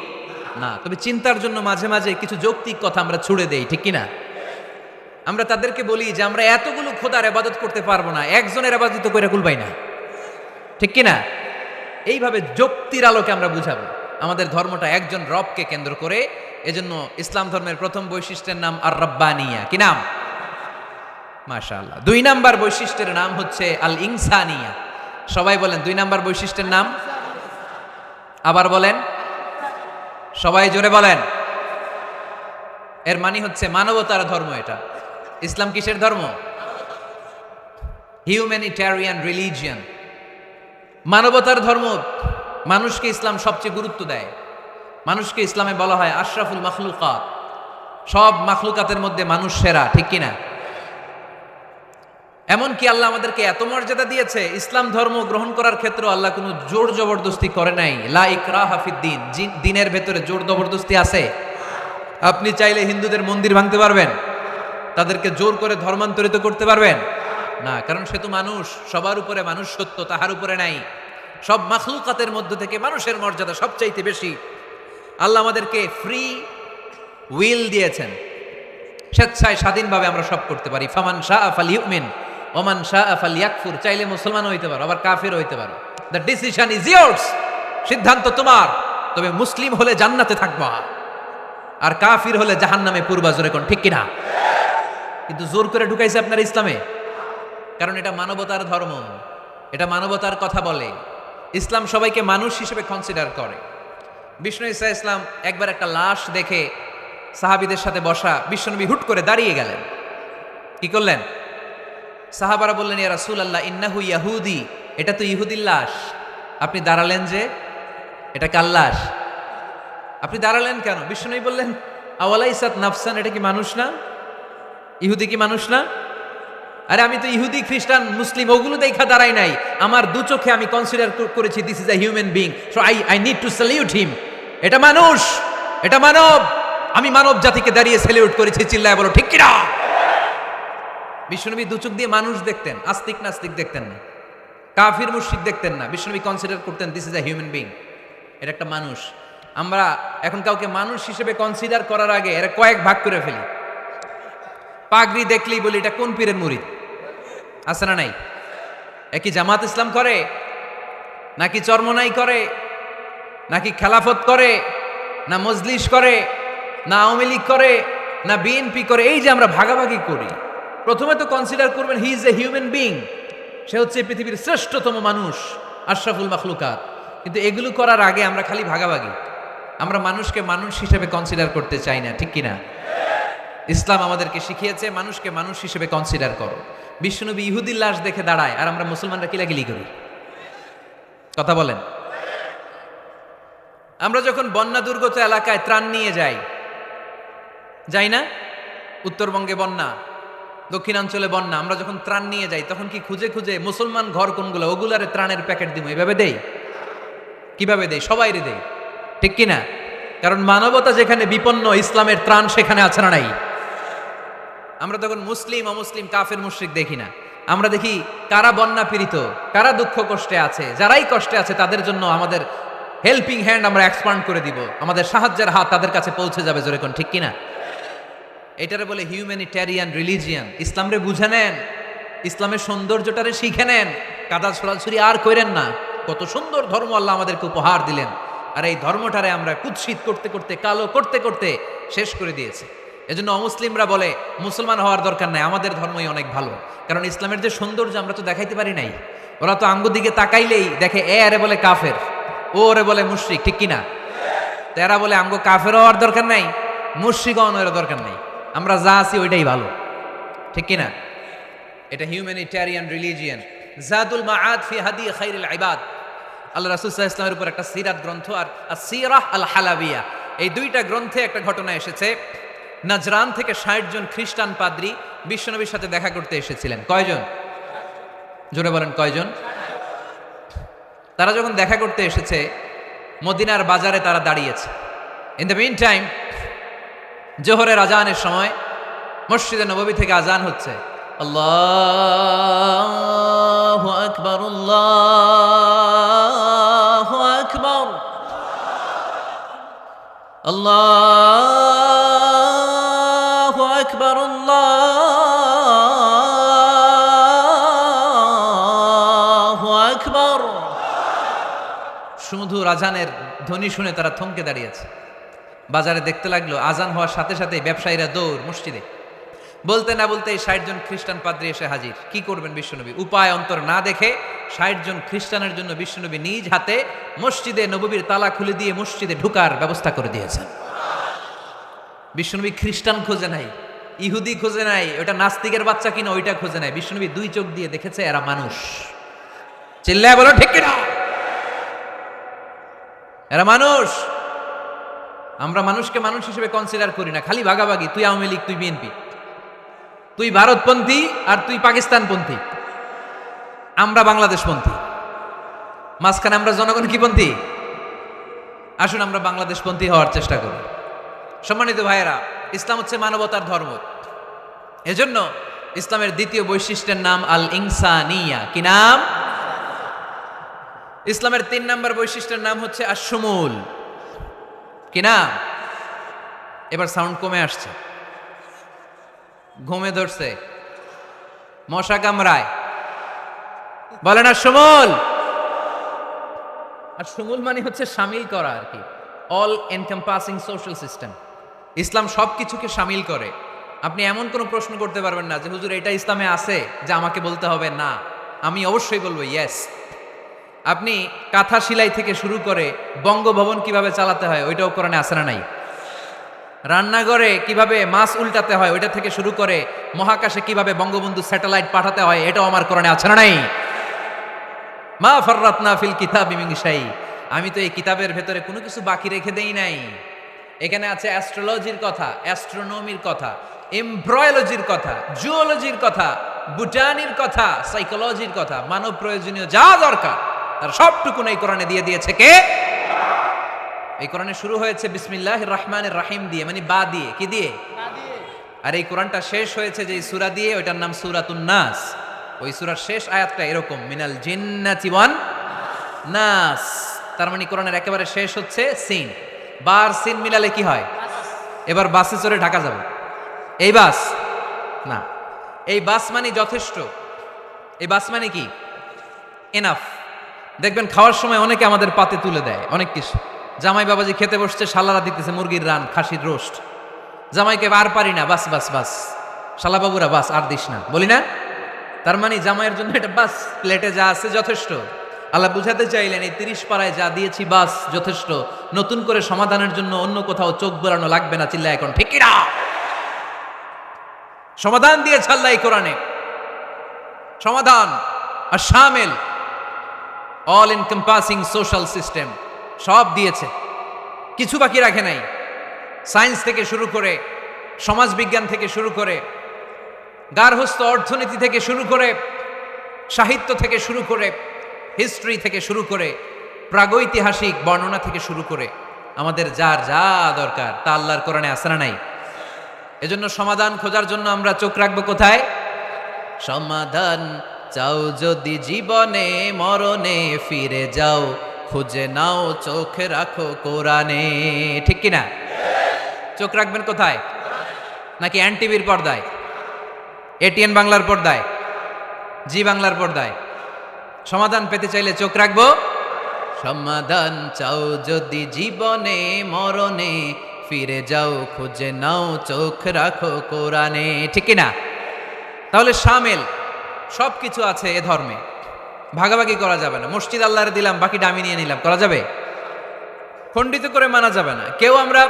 না, তবে চিন্তার জন্য মাঝে মাঝে কিছু যৌক্তিক কথা আমরা ছুড়ে দেই। ঠিক কিনা? আমরা তাদেরকে বলি যে আমরা এতগুলো খোদার ইবাদত করতে পারবো না, একজনের ইবাদত করে কুলবাই না। ঠিক কিনা? এইভাবে যুক্তির আলোকে আমরা বুঝাবো আমাদের ধর্মটা একজন রবকে কেন্দ্র করে। এজন্য ইসলাম ধর্মের প্রথম বৈশিষ্ট্যের নাম আর রাব্বানিয়া। কি নাম? মাশাআল্লাহ। 2 নাম্বার বৈশিষ্ট্যের নাম হচ্ছে আল ইনসানিয়া। সবাই বলেন 2 নাম্বার বৈশিষ্ট্যের নাম। আবার বলেন, সবাই জোরে বলেন। এর মানে হচ্ছে মানবতার ধর্ম। এটা ইসলাম কিসের ধর্ম? হিউম্যানিটেরিয়ান রিলিজিয়ান, মানবতার ধর্ম। মানুষকে ইসলাম সবচেয়ে গুরুত্ব দেয়। মানুষকে ইসলামে বলা হয় আশরাফুল মাখলুকাত, সব মাখলুকাতের মধ্যে মানুষ সেরা, ঠিক কিনা? এমনকি আল্লাহ আমাদেরকে এত মর্যাদা দিয়েছে, ইসলাম ধর্ম গ্রহণ করার ক্ষেত্রে আল্লাহ কোনো জোর জবরদস্তি করে নাই। লা ইকরাহা ফিদ্দিন, দিনের ভেতরে জোর জবরদস্তি আছে? আপনি চাইলে হিন্দুদের মন্দির ভাঙতে পারবেন, তাদেরকে জোর করে ধর্মান্তরিত করতে পারবেন না, কারণ সে তো মানুষ, সবার উপরে মানুষ সত্য, তাহার উপরে নাই। সব মাখলুকাতের মধ্য থেকে মানুষের মর্যাদা সবচাইতে বেশি। আল্লাহ আমাদেরকে ফ্রি উইল দিয়েছেন, স্বেচ্ছায় স্বাধীনভাবে আমরা সব করতে পারি। ফামান শাআ ফালইউমিন ওমান শাআ ফালইয়াকফুর, চাইলে মুসলমান হইতে পারো, আবার কাফের হইতে পারো। দ্য ডিসিশন ইজ ইয়ার্স, সিদ্ধান্ত তোমার। তবে মুসলিম হলে জান্নাতে থাকবা, আর কাফির হলে জাহান্নামে পূর্বা। জোরে কোন ঠিক কিনা? কিন্তু জোর করে ঢুকাইছে আপনার ইসলামে, কারণ এটা মানবতার ধর্ম, এটা মানবতার কথা বলে। ইসলাম সবাইকে মানুষ হিসেবে কনসিডার করে। বিষ্ণু ঈসা ইসলাম একবার একটা লাশ দেখে সাহাবীদের সাথে বসা, বিশ্বনবী হুট করে দাঁড়িয়ে গেলেন। কি করলেন? সাহাবারা বললেন, ইয়া রাসূলুল্লাহ ইন্নাহু ইয়াহুদি, এটা তো ইহুদির লাশ। আপনি দাঁড়ালেন যে, এটা কার লাশ? আপনি দাঁড়ালেন কেন? বিশ্বনবী বললেন, আওয়ালাইসাত নাফসান, এটা কি মানুষ না? ইহুদি কি মানুষ না? আরে আমি তো ইহুদি, খ্রিস্টান, মুসলিম ওগুলো দেখা দাঁড়াই নাই, আমার দু চোখে আমি কনসিডার করেছি this is a human being, so I need to salute হিম। এটা মানুষ, এটা মানব, আমি মানব জাতিকে দাঁড়িয়ে স্যালিউট করেছি। চিল্লায় বলো ঠিক কিনা? বিশ্বনবী দু চোখ দিয়ে মানুষ দেখতেন, আস্তিক নাস্তিক দেখতেন না, কাফির মুশরিক দেখতেন না। বিশ্বনবী কনসিডার করতেন this is a human being, এটা একটা মানুষ। আমরা এখন কাউকে মানুষ হিসেবে কনসিডার করার আগে এরা কয়েক ভাগ করে ফেলি। পাগড়ি দেখলেই বলি এটা কোন পীরের মুরিদ, আছে না নাই? একই জামাত ইসলাম করে, নাকি চরমনাই করে, নাকি খেলাফত করে, না মজলিস করে, না আওয়ামী লীগ করে, না বিএনপি করে। এই যে আমরা ভাগাভাগি করি, প্রথমে তো কনসিডার করবেন he is a human being, সে হচ্ছে পৃথিবীর শ্রেষ্ঠতম মানুষ, আশরাফুল মাখলুকাত। কিন্তু এগুলো করার আগে আমরা খালি ভাগাভাগি, আমরা মানুষকে মানুষ হিসেবে কনসিডার করতে চাই না, ঠিক কিনা? ইসলাম আমাদেরকে শিখিয়েছে মানুষকে মানুষ হিসেবে কনসিডার করো। বিশ্বনবী ইহুদির লাশ দেখে দাঁড়ায়, আর আমরা মুসলমানরা কিলাকিলি করি। কথা বলেন। আমরা যখন বন্যা দুর্গত এলাকায় ত্রাণ নিয়ে যাই না? উত্তরবঙ্গে বন্যা, দক্ষিণাঞ্চলে বন্যা, আমরা যখন ত্রাণ নিয়ে যাই তখন কি খুঁজে খুঁজে মুসলমান ঘর কোনগুলো ওগুলারে ত্রাণের প্যাকেট দিব এভাবে দেই? কিভাবে দেই? সবাইরে দেই, ঠিক কিনা? কারণ মানবতা যেখানে বিপন্ন, ইসলামের ত্রাণ সেখানে আছে না নাই? আমরা তখন মুসলিম অমুসলিম কাফের মুশরিক দেখি না, আমরা দেখি কারা বন্যা পীড়িত, কারা দুঃখ কষ্টে আছে, যারাই কষ্টে আছে তাদের জন্য আমাদের হেল্পিং হ্যান্ড আমরা এক্সপান্ড করে দিব, আমাদের সাহায্যের হাত তাদের কাছে পৌঁছে যাবে। জোরে কোন ঠিক কিনা? এটারে বলে হিউম্যানিটেরিয়ান রিলিজিয়ান। ইসলামরে বুঝে নেন, ইসলামের সৌন্দর্যটারে শিখে নেন, কাদা ছড়াছড়ি আর করেন না। কত সুন্দর ধর্ম আল্লাহ আমাদেরকে উপহার দিলেন, আর এই ধর্মটারে আমরা কুৎসিত করতে করতে, কালো করতে করতে শেষ করে দিয়েছি। এজন্য অমুসলিমরা বলে মুসলমান হওয়ার দরকার নাই, আমাদের ধর্মই অনেক ভালো। কারণ ইসলামের যে সৌন্দর্য আমরা তো দেখাইতে পারি নাই। ওরা তো আঙ্গুর দিকে তাকাইলেই দেখে এ আরে বলে কাফের, ও ওরে বলে মুশরিক, ঠিক কিনা? তেরা বলে আঙ্গু কাফের হওয়ার দরকার নাই, মুশরিক হওয়ার দরকার নাই, আমরা যা আছি ওইটাই ভালো, ঠিক কিনা? এটা হিউম্যানিটেরিয়ান রিলিজিয়ান। জাদুল মাআদ ফি হাদি খাইরুল ইবাদ, আল্লাহ রাসূল সাল্লাল্লাহু আলাইহি ওয়াসাল্লামের উপর একটা সিরাত গ্রন্থ আর আসিরাহ আল হালাবিয়া, এই দুইটা গ্রন্থে একটা ঘটনা এসেছে। নাজরান থেকে ৬০ জন খ্রিস্টান পাদ্রী বিশ্বনবীর সাথে দেখা করতে এসেছিলেন। কয়জন? জোরে বলেন কয়জন? তারা যখন দেখা করতে এসেছে, মদিনার বাজারে তারা দাঁড়িয়েছে। ইন দ্য মিন টাইম জোহরের আজানের সময় মসজিদে নববী থেকে আজান হচ্ছে, আল্লাহু আকবার, আল্লাহু আকবার, আল্লাহু আকবার, আল্লাহু আকবার। সুমধুর আজানের ধ্বনি শুনে তারা থমকে দাঁড়িয়েছে। বাজারে দেখতে লাগলো আজান হওয়ার সাথে সাথে ব্যবসায়ীরা দৌড় মসজিদে। বলতে না বলতে ৬০ জন খ্রিস্টান পাদ্রী এসে হাজির। কি করবেন বিশ্বনবী? উপায় অন্তর না দেখে ৬০ জন খ্রিস্টানের জন্য বিশ্বনবী নিজ হাতে মসজিদে নববীর তালা খুলে দিয়ে মসজিদে ঢুকার ব্যবস্থা করে দিয়েছেন। বিশ্বনবী খ্রিস্টান খোঁজে নাই, ইহুদি খোঁজে নাই, ওটা নাস্তিকের বাচ্চা কিনা ওইটা খোঁজে নাই। বিশ্বনবী দুই চোখ দিয়ে দেখেছে এরা মানুষ। চিল্লায় বলো ঠিক কিনা? এরা মানুষ। আমরা মানুষকে মানুষ হিসেবে কনসিডার করি না, খালি ভাগাভাগি, তুই আওয়ামী লীগ, তুই বিএনপি, তুই ভারতপন্থী আর তুই পাকিস্তানপন্থী, আমরা বাংলাদেশপন্থী, মাঝখানে আমরা জনগণ কি পন্থী? আসুন আমরা বাংলাদেশপন্থী হওয়ার চেষ্টা করি। সম্মানিত ভাইয়েরা, ইসলাম হচ্ছে মানবতার ধর্ম। এজন্য ইসলামের দ্বিতীয় বৈশিষ্ট্যের নাম আল ইনসানিয়া। কি নাম? ইসলামের 3 নম্বর বৈশিষ্ট্যের নাম হচ্ছে আশ-শুমুল। কি নাম? এবার সাউন্ড কমে আসছে, ঘুমে ধরছে, মশা কামড়ায়, বলেন আশ-শুমুল। আশ-শুমুল মানে হচ্ছে শামিল করা আর কি, অল এনকম্পাসিং সোশ্যাল সিস্টেম। ইসলাম সব কিছুকে শামিল করে। আপনি এমন কোনো প্রশ্ন করতে পারবেন না যে হুজুর এটা ইসলামে আছে যে আমাকে বলতে হবে না, আমি অবশ্যই বলবো ইয়েস। আপনি কাঁথা সেলাই থেকে শুরু করে বঙ্গভবন কিভাবে চালাতে হয় ওইটাও কোরআনে আছে না নাই? রান্নাঘরে কিভাবে মাছ উল্টাতে হয় ওইটা থেকে শুরু করে মহাকাশে কিভাবে বঙ্গবন্ধু স্যাটেলাইট পাঠাতে হয় এটাও আমার কোরআনে আছে না নাই? মা ফাররাতনা ফিল কিতাবি মিন শাই। আমি তো এই কিতাবের ভেতরে কোনো কিছু বাকি রেখে দেই নাই। এখানে আছে অ্যাস্ট্রোলজির কথা, অ্যাস্ট্রোনমির কথা, এমব্রয়োলজির কথা, জুওলজির কথা, বুটানির কথা, সাইকোলজির কথা, মানব প্রয়োজনীয় যা দরকার তার সবটুকুন এই কোরআনে দিয়ে দিয়েছে কে? এই কোরআনে শুরু হয়েছে বিসমিল্লাহির রহমানির রহিম দিয়ে, মানে বা দিয়ে। কি দিয়ে? আর এই কোরআনটা শেষ হয়েছে যে সূরা দিয়ে, ওইটার নাম সূরাতুন নাস। ওই সূরার শেষ আয়াতটা এরকম, মিনাল জিন্নাতি ওয়ান নাস। তার মানে কোরআনের একেবারে শেষ হচ্ছে সিন। বার সিন মিলালে কি হয়? এবার বাসে চড়ে ঢাকা যাব। এই বাস না, এই বাস মানে যথেষ্ট, এই বাস মানে কি? এনাফ। দেখবেন খাওয়ার সময় অনেকে আমাদের পাতে তুলে দেয় অনেক কিছু। জামাই বাবাজি খেতে বসছে, শালারা দিতেছে মুরগির রান, খাসির রোস্ট। জামাইকে আর পারি না, বাস বাস বাস, শালা বাবুরা বাস আর দিস না, বলি না? তার মানে জামাইয়ের জন্য এটা বাস, প্লেটে যা আছে যথেষ্ট। আল্লাহ বুঝাতে চাইলেন এই 30 পাড়ায় যা দিয়েছি বাস যথেষ্ট, নতুন করে সমাধানের জন্য অন্য কোথাও চোখ বোলানো লাগবে না। চিল্লা এখন ঠিক কিনা? সমাধান দিয়েছে আল্লাহ এই কোরআনে, সমাধান আর শামিল, অল এনকম্পাসিং সোশ্যাল সিস্টেম সব দিয়েছে, কিছু বাকি রাখে নাই। সায়েন্স থেকে শুরু করে, সমাজবিজ্ঞান থেকে শুরু করে, গার্হস্থ্য অর্থনীতি থেকে শুরু করে, সাহিত্য থেকে শুরু করে, হিস্ট্রি থেকে শুরু করে, প্রাগৈতিহাসিক বর্ণনা থেকে শুরু করে আমাদের যার যা দরকার তা আল্লাহর কোরআনে আছে না নাই? এজন্য সমাধান খোঁজার জন্য আমরা চোখ রাখবো কোথায়? সমাধান চাও যদি জীবনে মরণে ফিরে যাও, খুঁজে নাও চোখ রাখো কোরআনে। ঠিক কিনা? চোখ রাখবেন কোথায়? নাকি এনটিভির পর্দায়, এটিএন বাংলার পর্দায়, জি বাংলার পর্দায়? সমাধান পেতে চাইলে চোখ রাখবো। সমাধান চাও যদি জীবনে মরণে ফিরে যাও, খুঁজে নাও চোখ রাখো কোরআনে। ঠিক কিনা? তাহলে শামিল সব কিছু আছে এ ধর্মে, ভাগাভাগি করা যাবে না। মসজিদ আল্লাহরে দিলাম, বাকিটা আমি নিয়ে নিলাম, করা যাবে? খণ্ডিত করে মানা যাবে না। কেউ আমরা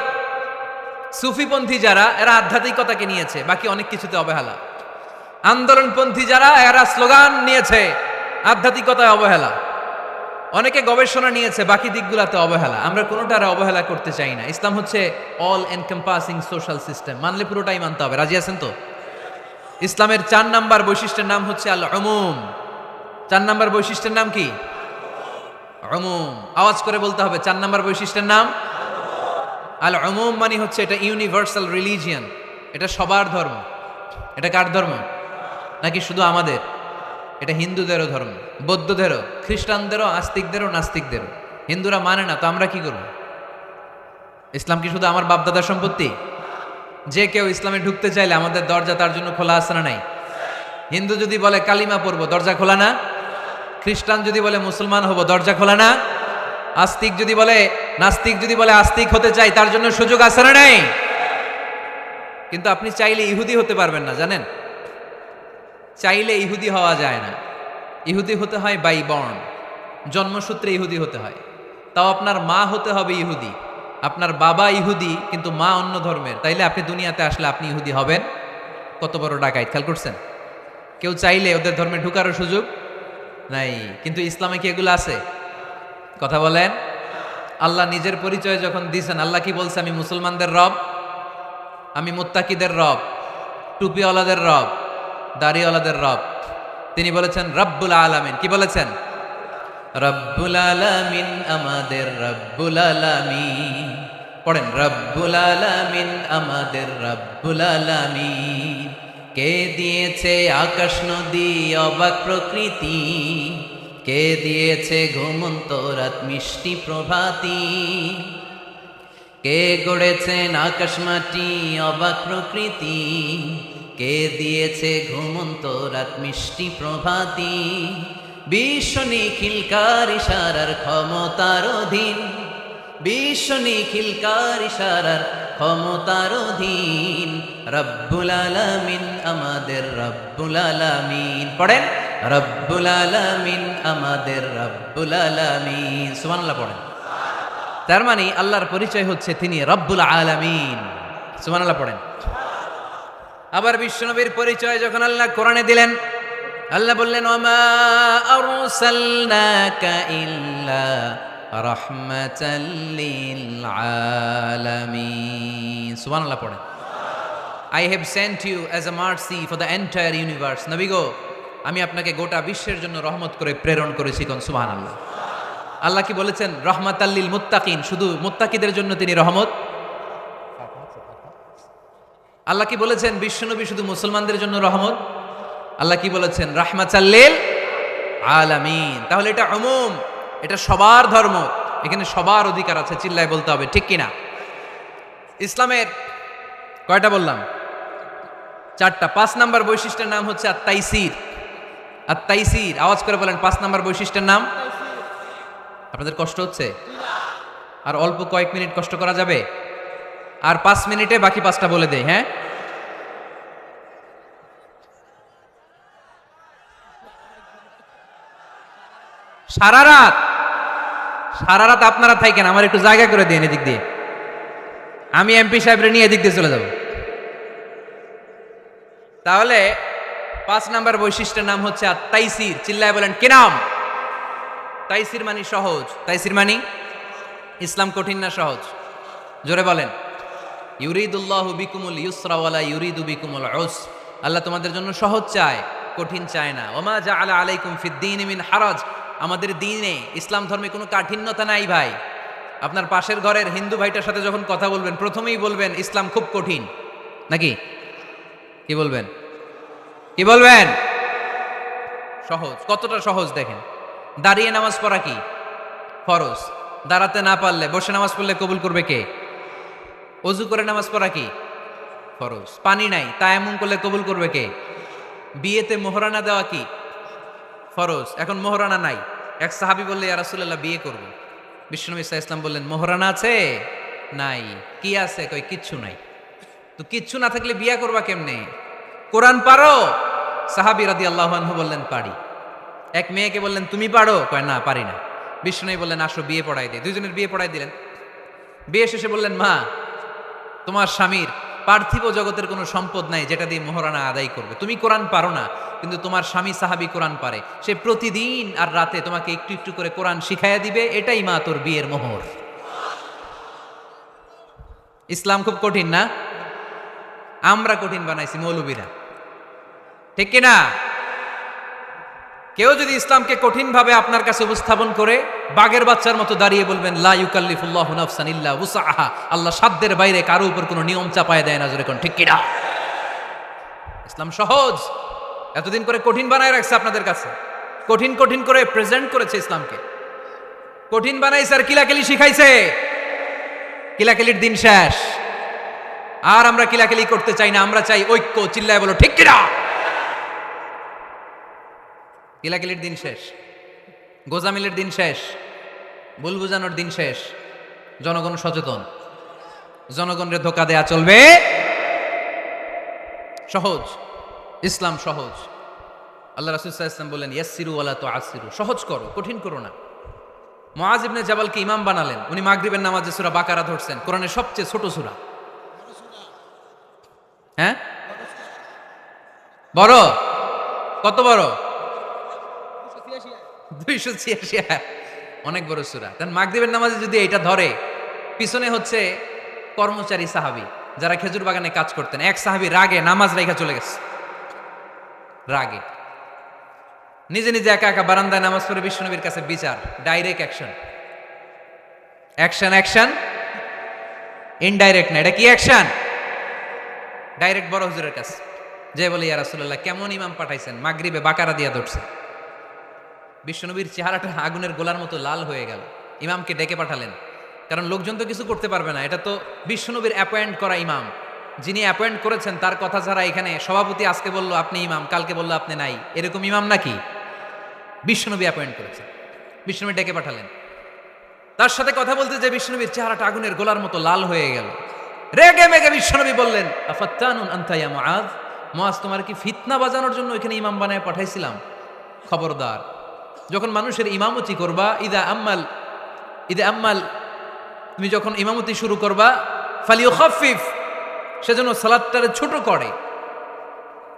সুফিপন্থী যারা, এরা আধ্যাত্মিকতাকে নিয়েছে, বাকি অনেক কিছুতে অবহেলা। আন্দোলনপন্থী যারা, এরা স্লোগান নিয়েছে, আধ্যাত্মিকতায় অবহেলা। অনেকে গবেষণা নিয়েছে, বাকি দিকগুলোতে অবহেলা। আমরা কোনোটারে অবহেলা করতে চাই না। ইসলাম হচ্ছে অল এনকম্পাসিং সোশ্যাল সিস্টেম, মানলে পুরোটাই মানতে হবে। রাজি আছেন তো? ইসলামের 4 নাম্বার বৈশিষ্ট্যের নাম হচ্ছে আল উমুম। 4 নাম্বার বৈশিষ্ট্যের নাম কি? উমুম। আওয়াজ করে বলতে হবে, 4 নাম্বার বৈশিষ্ট্যের নাম আল উমুম। মানে হচ্ছে এটা ইউনিভার্সাল রিলিজিয়ান, এটা সবার ধর্ম। এটা কার ধর্ম? নাকি শুধু আমাদের? এটা হিন্দুদেরও ধর্ম, বৌদ্ধদেরও, খ্রিস্টানদেরও, আস্তিকদেরও, নাস্তিকদেরও। হিন্দুরা মানে না তো আমরা কি করব? ইসলাম কি শুধু আমার বাপদাদার সম্পত্তি? যে কেউ ইসলামে ঢুকতে চাইলে আমাদের দরজা তার জন্য খোলা আছে না নাই? হিন্দু যদি বলে কালিমা পড়বো, দরজা খোলা না? খ্রিস্টান যদি বলে মুসলমান হব, দরজা খোলা না? আস্তিক যদি বলে, নাস্তিক যদি বলে আস্তিক হতে চাই, তার জন্য সুযোগ আছে না নাই? কিন্তু আপনি চাইলে ইহুদি হতে পারবেন না, জানেন? চাইলে ইহুদি হওয়া যায় না। ইহুদি হতে হয় বাই বর্ন, জন্মসূত্রে ইহুদি হতে হয়। তাও আপনার মা হতে হবে ইহুদি, আপনার বাবা ইহুদি কিন্তু মা অন্য ধর্মের, তাইলে আপনি দুনিয়াতে আসলে আপনি ইহুদি হবেন? কত বড় ডাকাইত! খেয়াল করছেন? কেউ চাইলে ওদের ধর্মে ঢুকারও সুযোগ নাই। কিন্তু ইসলামে কি এগুলো আছে? কথা বলেন। আল্লাহ নিজের পরিচয় যখন দিয়েছেন, আল্লাহ কি বলছে? আমি মুসলমানদের রব, আমি মুত্তাকিদের রব, টুপিওয়ালাদের রব, দাড়িওয়ালাদের রব। তিনি বলেছেন রব্বুল আলামিন। কি বলেছেন? রব্বুল আলামিন, আমাদের রব্বুল আলামিন। পড়েন, রব্বুল আলামিন, আমাদের রব্বুল আলামিন। কে দিয়েছে আকাশ নদী অবাক প্রকৃতি, কে দিয়েছে ঘুমন্ত রাত মিষ্টি প্রভাতী, কে গড়েছেন আকাশ মাটি অবাক প্রকৃতি, কে দিয়েছে ঘুমন্ত রাত মিষ্টি প্রভাতী। বিশ্ব নিখিলকার ইশারার ক্ষমতার অধীন, বিশ্ব নিখিলকার ইশারার ক্ষমতার অধীন। রব্বুল আলামিন, আমাদের রব্বুল আলামিন। পড়েন, রব্বুল আলামিন, আমাদের রব্বুল আলামিন। সুবহানাল্লাহ পড়েন। তার মানে আল্লাহর পরিচয় হচ্ছে তিনি রব্বুল আলামিন। সুবহানাল্লাহ পড়েন। আবার বিশ্বনবীর পরিচয় যখন আল্লাহ কোরআনে দিলেন, আল্লাহ বললেন ওমা আরসালনাকা ইল্লা রাহমাতাল লিল আলামিন। সুবহানাল্লাহ পড়েন। I have sent you as a mercy for the entire universe. নবী গো, আমি আপনাকে গোটা বিশ্বের জন্য রহমত করে প্রেরণ করেছি। কোন সুবহানাল্লাহ। আল্লাহ কি বলেছেন? রহমাতাল লিল মুত্তাকিন, শুধু মুত্তাকিদের জন্য তিনি রহমত। আল্লাহ কি বলেছেন? বিশ্বনবী শুধু মুসলমানদের জন্য রহমত। আল্লাহ কি বলেছেন? রাহমাতাল লিল আলামিন। তাহলে এটা উমুম, এটা সবার ধর্ম, এখানে সবার অধিকার আছে। চিল্লায় বলতে হবে, ঠিক কিনা? ইসলামের কয়টা বললাম? 4টা। 5 নাম্বার বৈশিষ্ট্যের নাম হচ্ছে আত-তাইসির। আত-তাইসির, আওয়াজ করে বলেন 5 নাম্বার বৈশিষ্ট্যের নাম। আপনাদের কষ্ট হচ্ছে? আর অল্প কয়েক মিনিট কষ্ট করা যাবে? আর 5 মিনিটে বাকি 5টা বলে দেই। হ্যাঁ, সারা রাত আপনারা থাকেন, আমার একটু জায়গা করে দিন এদিক দিয়ে। আমি এমপি সাহেবরে নিয়ে এদিক দিয়ে চলে যাব। তাহলে 5 নাম্বার বৈশিষ্ট্যের নাম হচ্ছে আত-তাইসির। চিল্লায় বলেন কি নাম? তাইসির মানে সহজ। তাইসির মানে ইসলাম কঠিন না সহজ? জোরে বলেন। ইউরিদুল্লাহু বিকুমুল ইউসরা ওয়ালা ইউরিদু বিকুমুল উসর। আল্লাহ তোমাদের জন্য সহজ চায়, কঠিন চায় না। ওমা জাআলা আলাইকুম ফিদ-দীনি মিন হারাজ। আমাদের দ্বীনে, ইসলাম ধর্মে কোনো কাঠিন্যতা নাই ভাই। আপনার পাশের ঘরের হিন্দু ভাইটার সাথে যখন কথা বলবেন, প্রথমেই বলবেন ইসলাম খুব কঠিন, নাকি? কি বলবেন? কি বলবেন? সহজ। কতটা সহজ দেখেন। দাঁড়িয়ে নামাজ পড়া কি ফরজ? দাঁড়াতে না পারলে বসে নামাজ পড়লে কবুল করবে কে? অজু করে নামাজ পড়া কি ফরজ? পানি নাই, তায়াম্মুম করলে কবুল করবে কে? বিয়েতে মোহরানা দেওয়া কি ফরজ? এখন মোহরানা নাই। এক সাহাবী বললে ইয়া রাসূলুল্লাহ বিয়ে করব। বিশ্বনবী সাল্লাল্লাহু আলাইহি ওয়াসাল্লাম বললেন মোহরানা আছে? নাই। কি আছে? কই কিচ্ছু নাই। তো কিচ্ছু না থাকলে বিয়ে করবা কেমনে? কোরআন পারো? সাহাবী রাদিয়াল্লাহু আনহু বললেন পারি। এক মেয়েকে বললেন তুমি পারো? কয় না, পারি না। বিশ্বনবী বললেন আসো বিয়ে পড়াই দে। দুইজনের বিয়ে পড়াই দিলেন। বিয়ে শেষে বললেন মা, তোমার স্বামীর পার্থিব জগতের কোনো সম্পদ নাই যেটা দিয়ে মোহরানা আদায় করবে। তুমি কোরআন পারো না, কিন্তু তোমার স্বামী সাহাবী কোরআন পারে। সে প্রতিদিন আর রাতে তোমাকে একটু একটু করে কোরআন শিখাইয়া দিবে। এটাই মা তোর বিয়ের মোহর। ইসলাম খুব কঠিন না? আমরা কঠিন বানাইছি মৌলবীরা, ঠিক কিনা? কেউ যদি ইসলামকে কঠিন ভাবে আপনার কাছে উপস্থাপন করে, বাঘের বাচ্চার মতো দাঁড়িয়ে বলবেন লা ইউকাল্লিফুল্লাহু নাফসান ইল্লা উসআহা। আল্লাহ সাধ্যের বাইরে কারো উপর কোনো নিয়ম চাপায় দেয় না। জোরে কোন ঠিক কিনা? ইসলাম সহজ। এতদিন করে কঠিন বানায় রাখছে আপনাদের কাছে, কঠিন কঠিন করে প্রেজেন্ট করেছে ইসলামকে। কঠিন বানাইছে আর কিলাকিলি শিখাইছে। কিলাকিলির দিন শেষ। আর আমরা কিলাকিলি করতে চাই না, আমরা চাই ঐক্য। চিল্লায় বলো ঠিক কিনা? কিলাকিলির দিন শেষ, গোজামিলের দিন শেষ, ভুল বুঝানোর দিন শেষ। জনগণ সচেতন, জনগণের ধোকা দেয়া চলবে। সহজ, ইসলাম সহজ। আল্লাহ রাসূল সাল্লাল্লাহু আলাইহি ওয়াসাল্লাম বললেন ইয়াসসিরু ওয়ালা তুআসসিরু। সহজ করো, কঠিন করো না। মুআয ইবনে জাবালকে ইমাম বানালেন। উনি মাগরিবের নামাজে সূরা বাকারা ধরছেন, কোরআনের সবচেয়ে ছোট সূরা। হ্যাঁ, বড়? কত বড়? 286। অনেক বড় সূরা। তাহলে মাগরিবের নামাজে যদি এটা ধরে, পিছনে হচ্ছে কর্মচারী সাহাবী যারা খেজুর বাগানে কাজ করতেন, এক সাহাবী রাগে নামাজ রাইখা চলে গেছে, রাগে নিজে নিজে একা একা বারান্দায় নামাজ পড়ে বিশ্বনবীর কাছে বিচার, direct action. Action action indirect না, এটা কি অ্যাকশন? ডাইরেক্ট বড় হুজুরের কাছে যে বলে, ইয়া রাসূলুল্লাহ, কেমন ইমাম পাঠাইছেন, মাগরিবে বাকারা দিয়া ধরছে। বিশ্বনবীর চেহারাটা আগুনের গোলার মতো লাল হয়ে গেল। ইমামকে ডেকে পাঠালেন, কারণ লোকজন তো কিছু করতে পারবে না, এটা তো বিশ্বনবীর অ্যাপয়েন্ট করা ইমাম। যিনি অ্যাপয়েন্ট করেছেন তার কথা ছাড়া এখানে সভাপতি আজকে বলল আপনি ইমাম, কালকে বলল আপনি নাই, এরকম ইমাম নাকি? বিশ্বনবী অ্যাপয়েন্ট করেছেন। বিশ্বনবী ডেকে পাঠালেন, তার সাথে কথা বলতে যে বিশ্বনবীর চেহারাটা আগুনের গোলার মতো লাল হয়ে গেল। রেগে মেগে বিশ্বনবী বললেন, আফাত্তানুন আনতা ইয়া মুআজ, মুআজ তোমার কি ফিতনা বাজানোর জন্য এখানে ইমাম বানায় পাঠাইছিলাম? খবরদার, যখন মানুষের ইমামতি করবা, ইদা আম্মাল তুমি যখন ইমামতি শুরু করবা, ফালিয়ুখাফফিফ, সেজন্য সালাতটারে ছোট করে,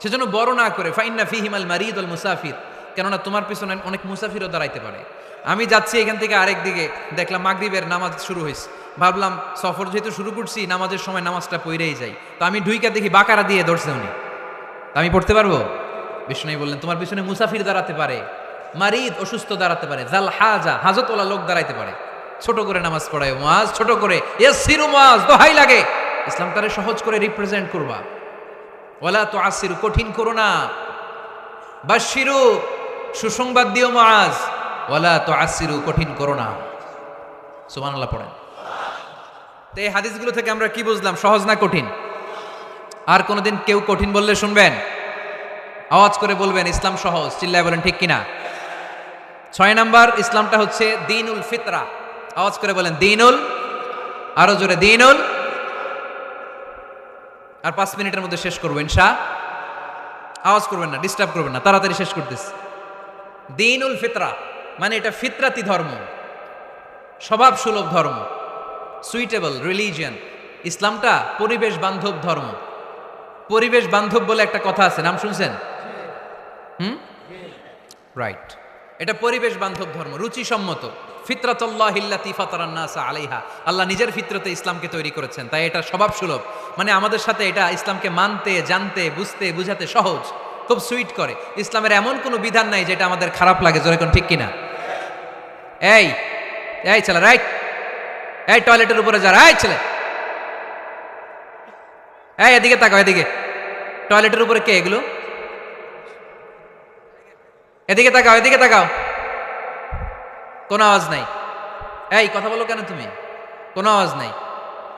সেজন্য বড় না করে। ফাইন্না ফিহিমাল মারিদ ওয়াল মুসাফির, কেননা তোমার পিছনে অনেক মুসাফিরও দাঁড়াইতে পারে। আমি যাচ্ছি এখান থেকে আরেক দিকে, দেখলাম মাগরিবের নামাজ শুরু হয়েছে, ভাবলাম সফর যেহেতু শুরু করছি, নামাজের সময় নামাজটা পড়েই যাই, তো আমি ঢুইকা দেখি বাকারা দিয়ে ধরছে উনি, তা আমি পড়তে পারবো? বিষ্ণু বললেন, তোমার পিছনে মুসাফির দাঁড়াতে পারে, মারিদ অসুস্থ দাঁড়াতে পারে, জাল হাজা হাজতওয়ালা লোক দাঁড়াইতে পারে। ছোট করে নামাজ পড়ায় মুআজ, ছোট করে, ইয়াসসিরু মুআজ, দোহাই লাগে ইসলামটারে সহজ করে রিপ্রেজেন্ট করবা। ওয়ালা তুআসসিরু, কঠিন করো না। বাশশিরু, সুসংবাদ দিও মুআজ, ওয়ালা তুআসসিরু, কঠিন করো না। সুবহানাল্লাহ পড়েন। তো এই হাদিসগুলো থেকে আমরা কি বুঝলাম? সহজ না কঠিন? আর কোনোদিন কেউ কঠিন বললে শুনবেন? আওয়াজ করে বলবেন ইসলাম সহজ, চিল্লায় বলেন ঠিক কিনা। 6 নাম্বার, ইসলামটা হচ্ছে দ্বীনুল ফিতরা। আওয়াজ করে বলেন দ্বীনুল, আরো জোরে দ্বীনুল। আর 5 মিনিটের মধ্যে শেষ করবো ইনশাআল্লাহ। আওয়াজ করবেন না, ডিস্টার্ব করবেন না, তাড়াতাড়ি শেষ করতেছি। দ্বীনুল ফিতরা মানে এটা ফিতরাতি ধর্ম, স্বভাব সুলভ ধর্ম, সুইটেবল রিলিজিয়ন। ইসলামটা পরিবেশ বান্ধব ধর্ম। পরিবেশ বান্ধব বলে একটা কথা আছে, নাম শুনছেন? রাইট, এটা পরিবেশ বান্ধব ধর্ম, রুচিসম্মত। ফিতরাতুল্লাহিল্লাতী ফাতারান নাসা আলাইহা, আল্লাহ নিজের ফিতরতে ইসলামকে তৈরি করেছেন, তাই এটা স্বভাব সুলভ। মানে আমাদের সাথে এটা ইসলামকে মানতে, জানতে, বুঝতে, বুঝাতে সহজ, খুব সুইট করে। ইসলামের এমন কোনো বিধান নাই যেটা আমাদের খারাপ লাগে, জোরে কোন ঠিক কিনা? এই এই ছেলে, রাইট, এই টয়লেটের উপরে যা, এই ছেলে, এই এদিকে তাকাও, এদিকে। টয়লেটের উপরে কে এগুলো? এদিকে তাকাও, এদিকে তাকাও। কোনো আওয়াজ নাই। এই কথা বলো কেন তুমি? কোনো আওয়াজ নাই।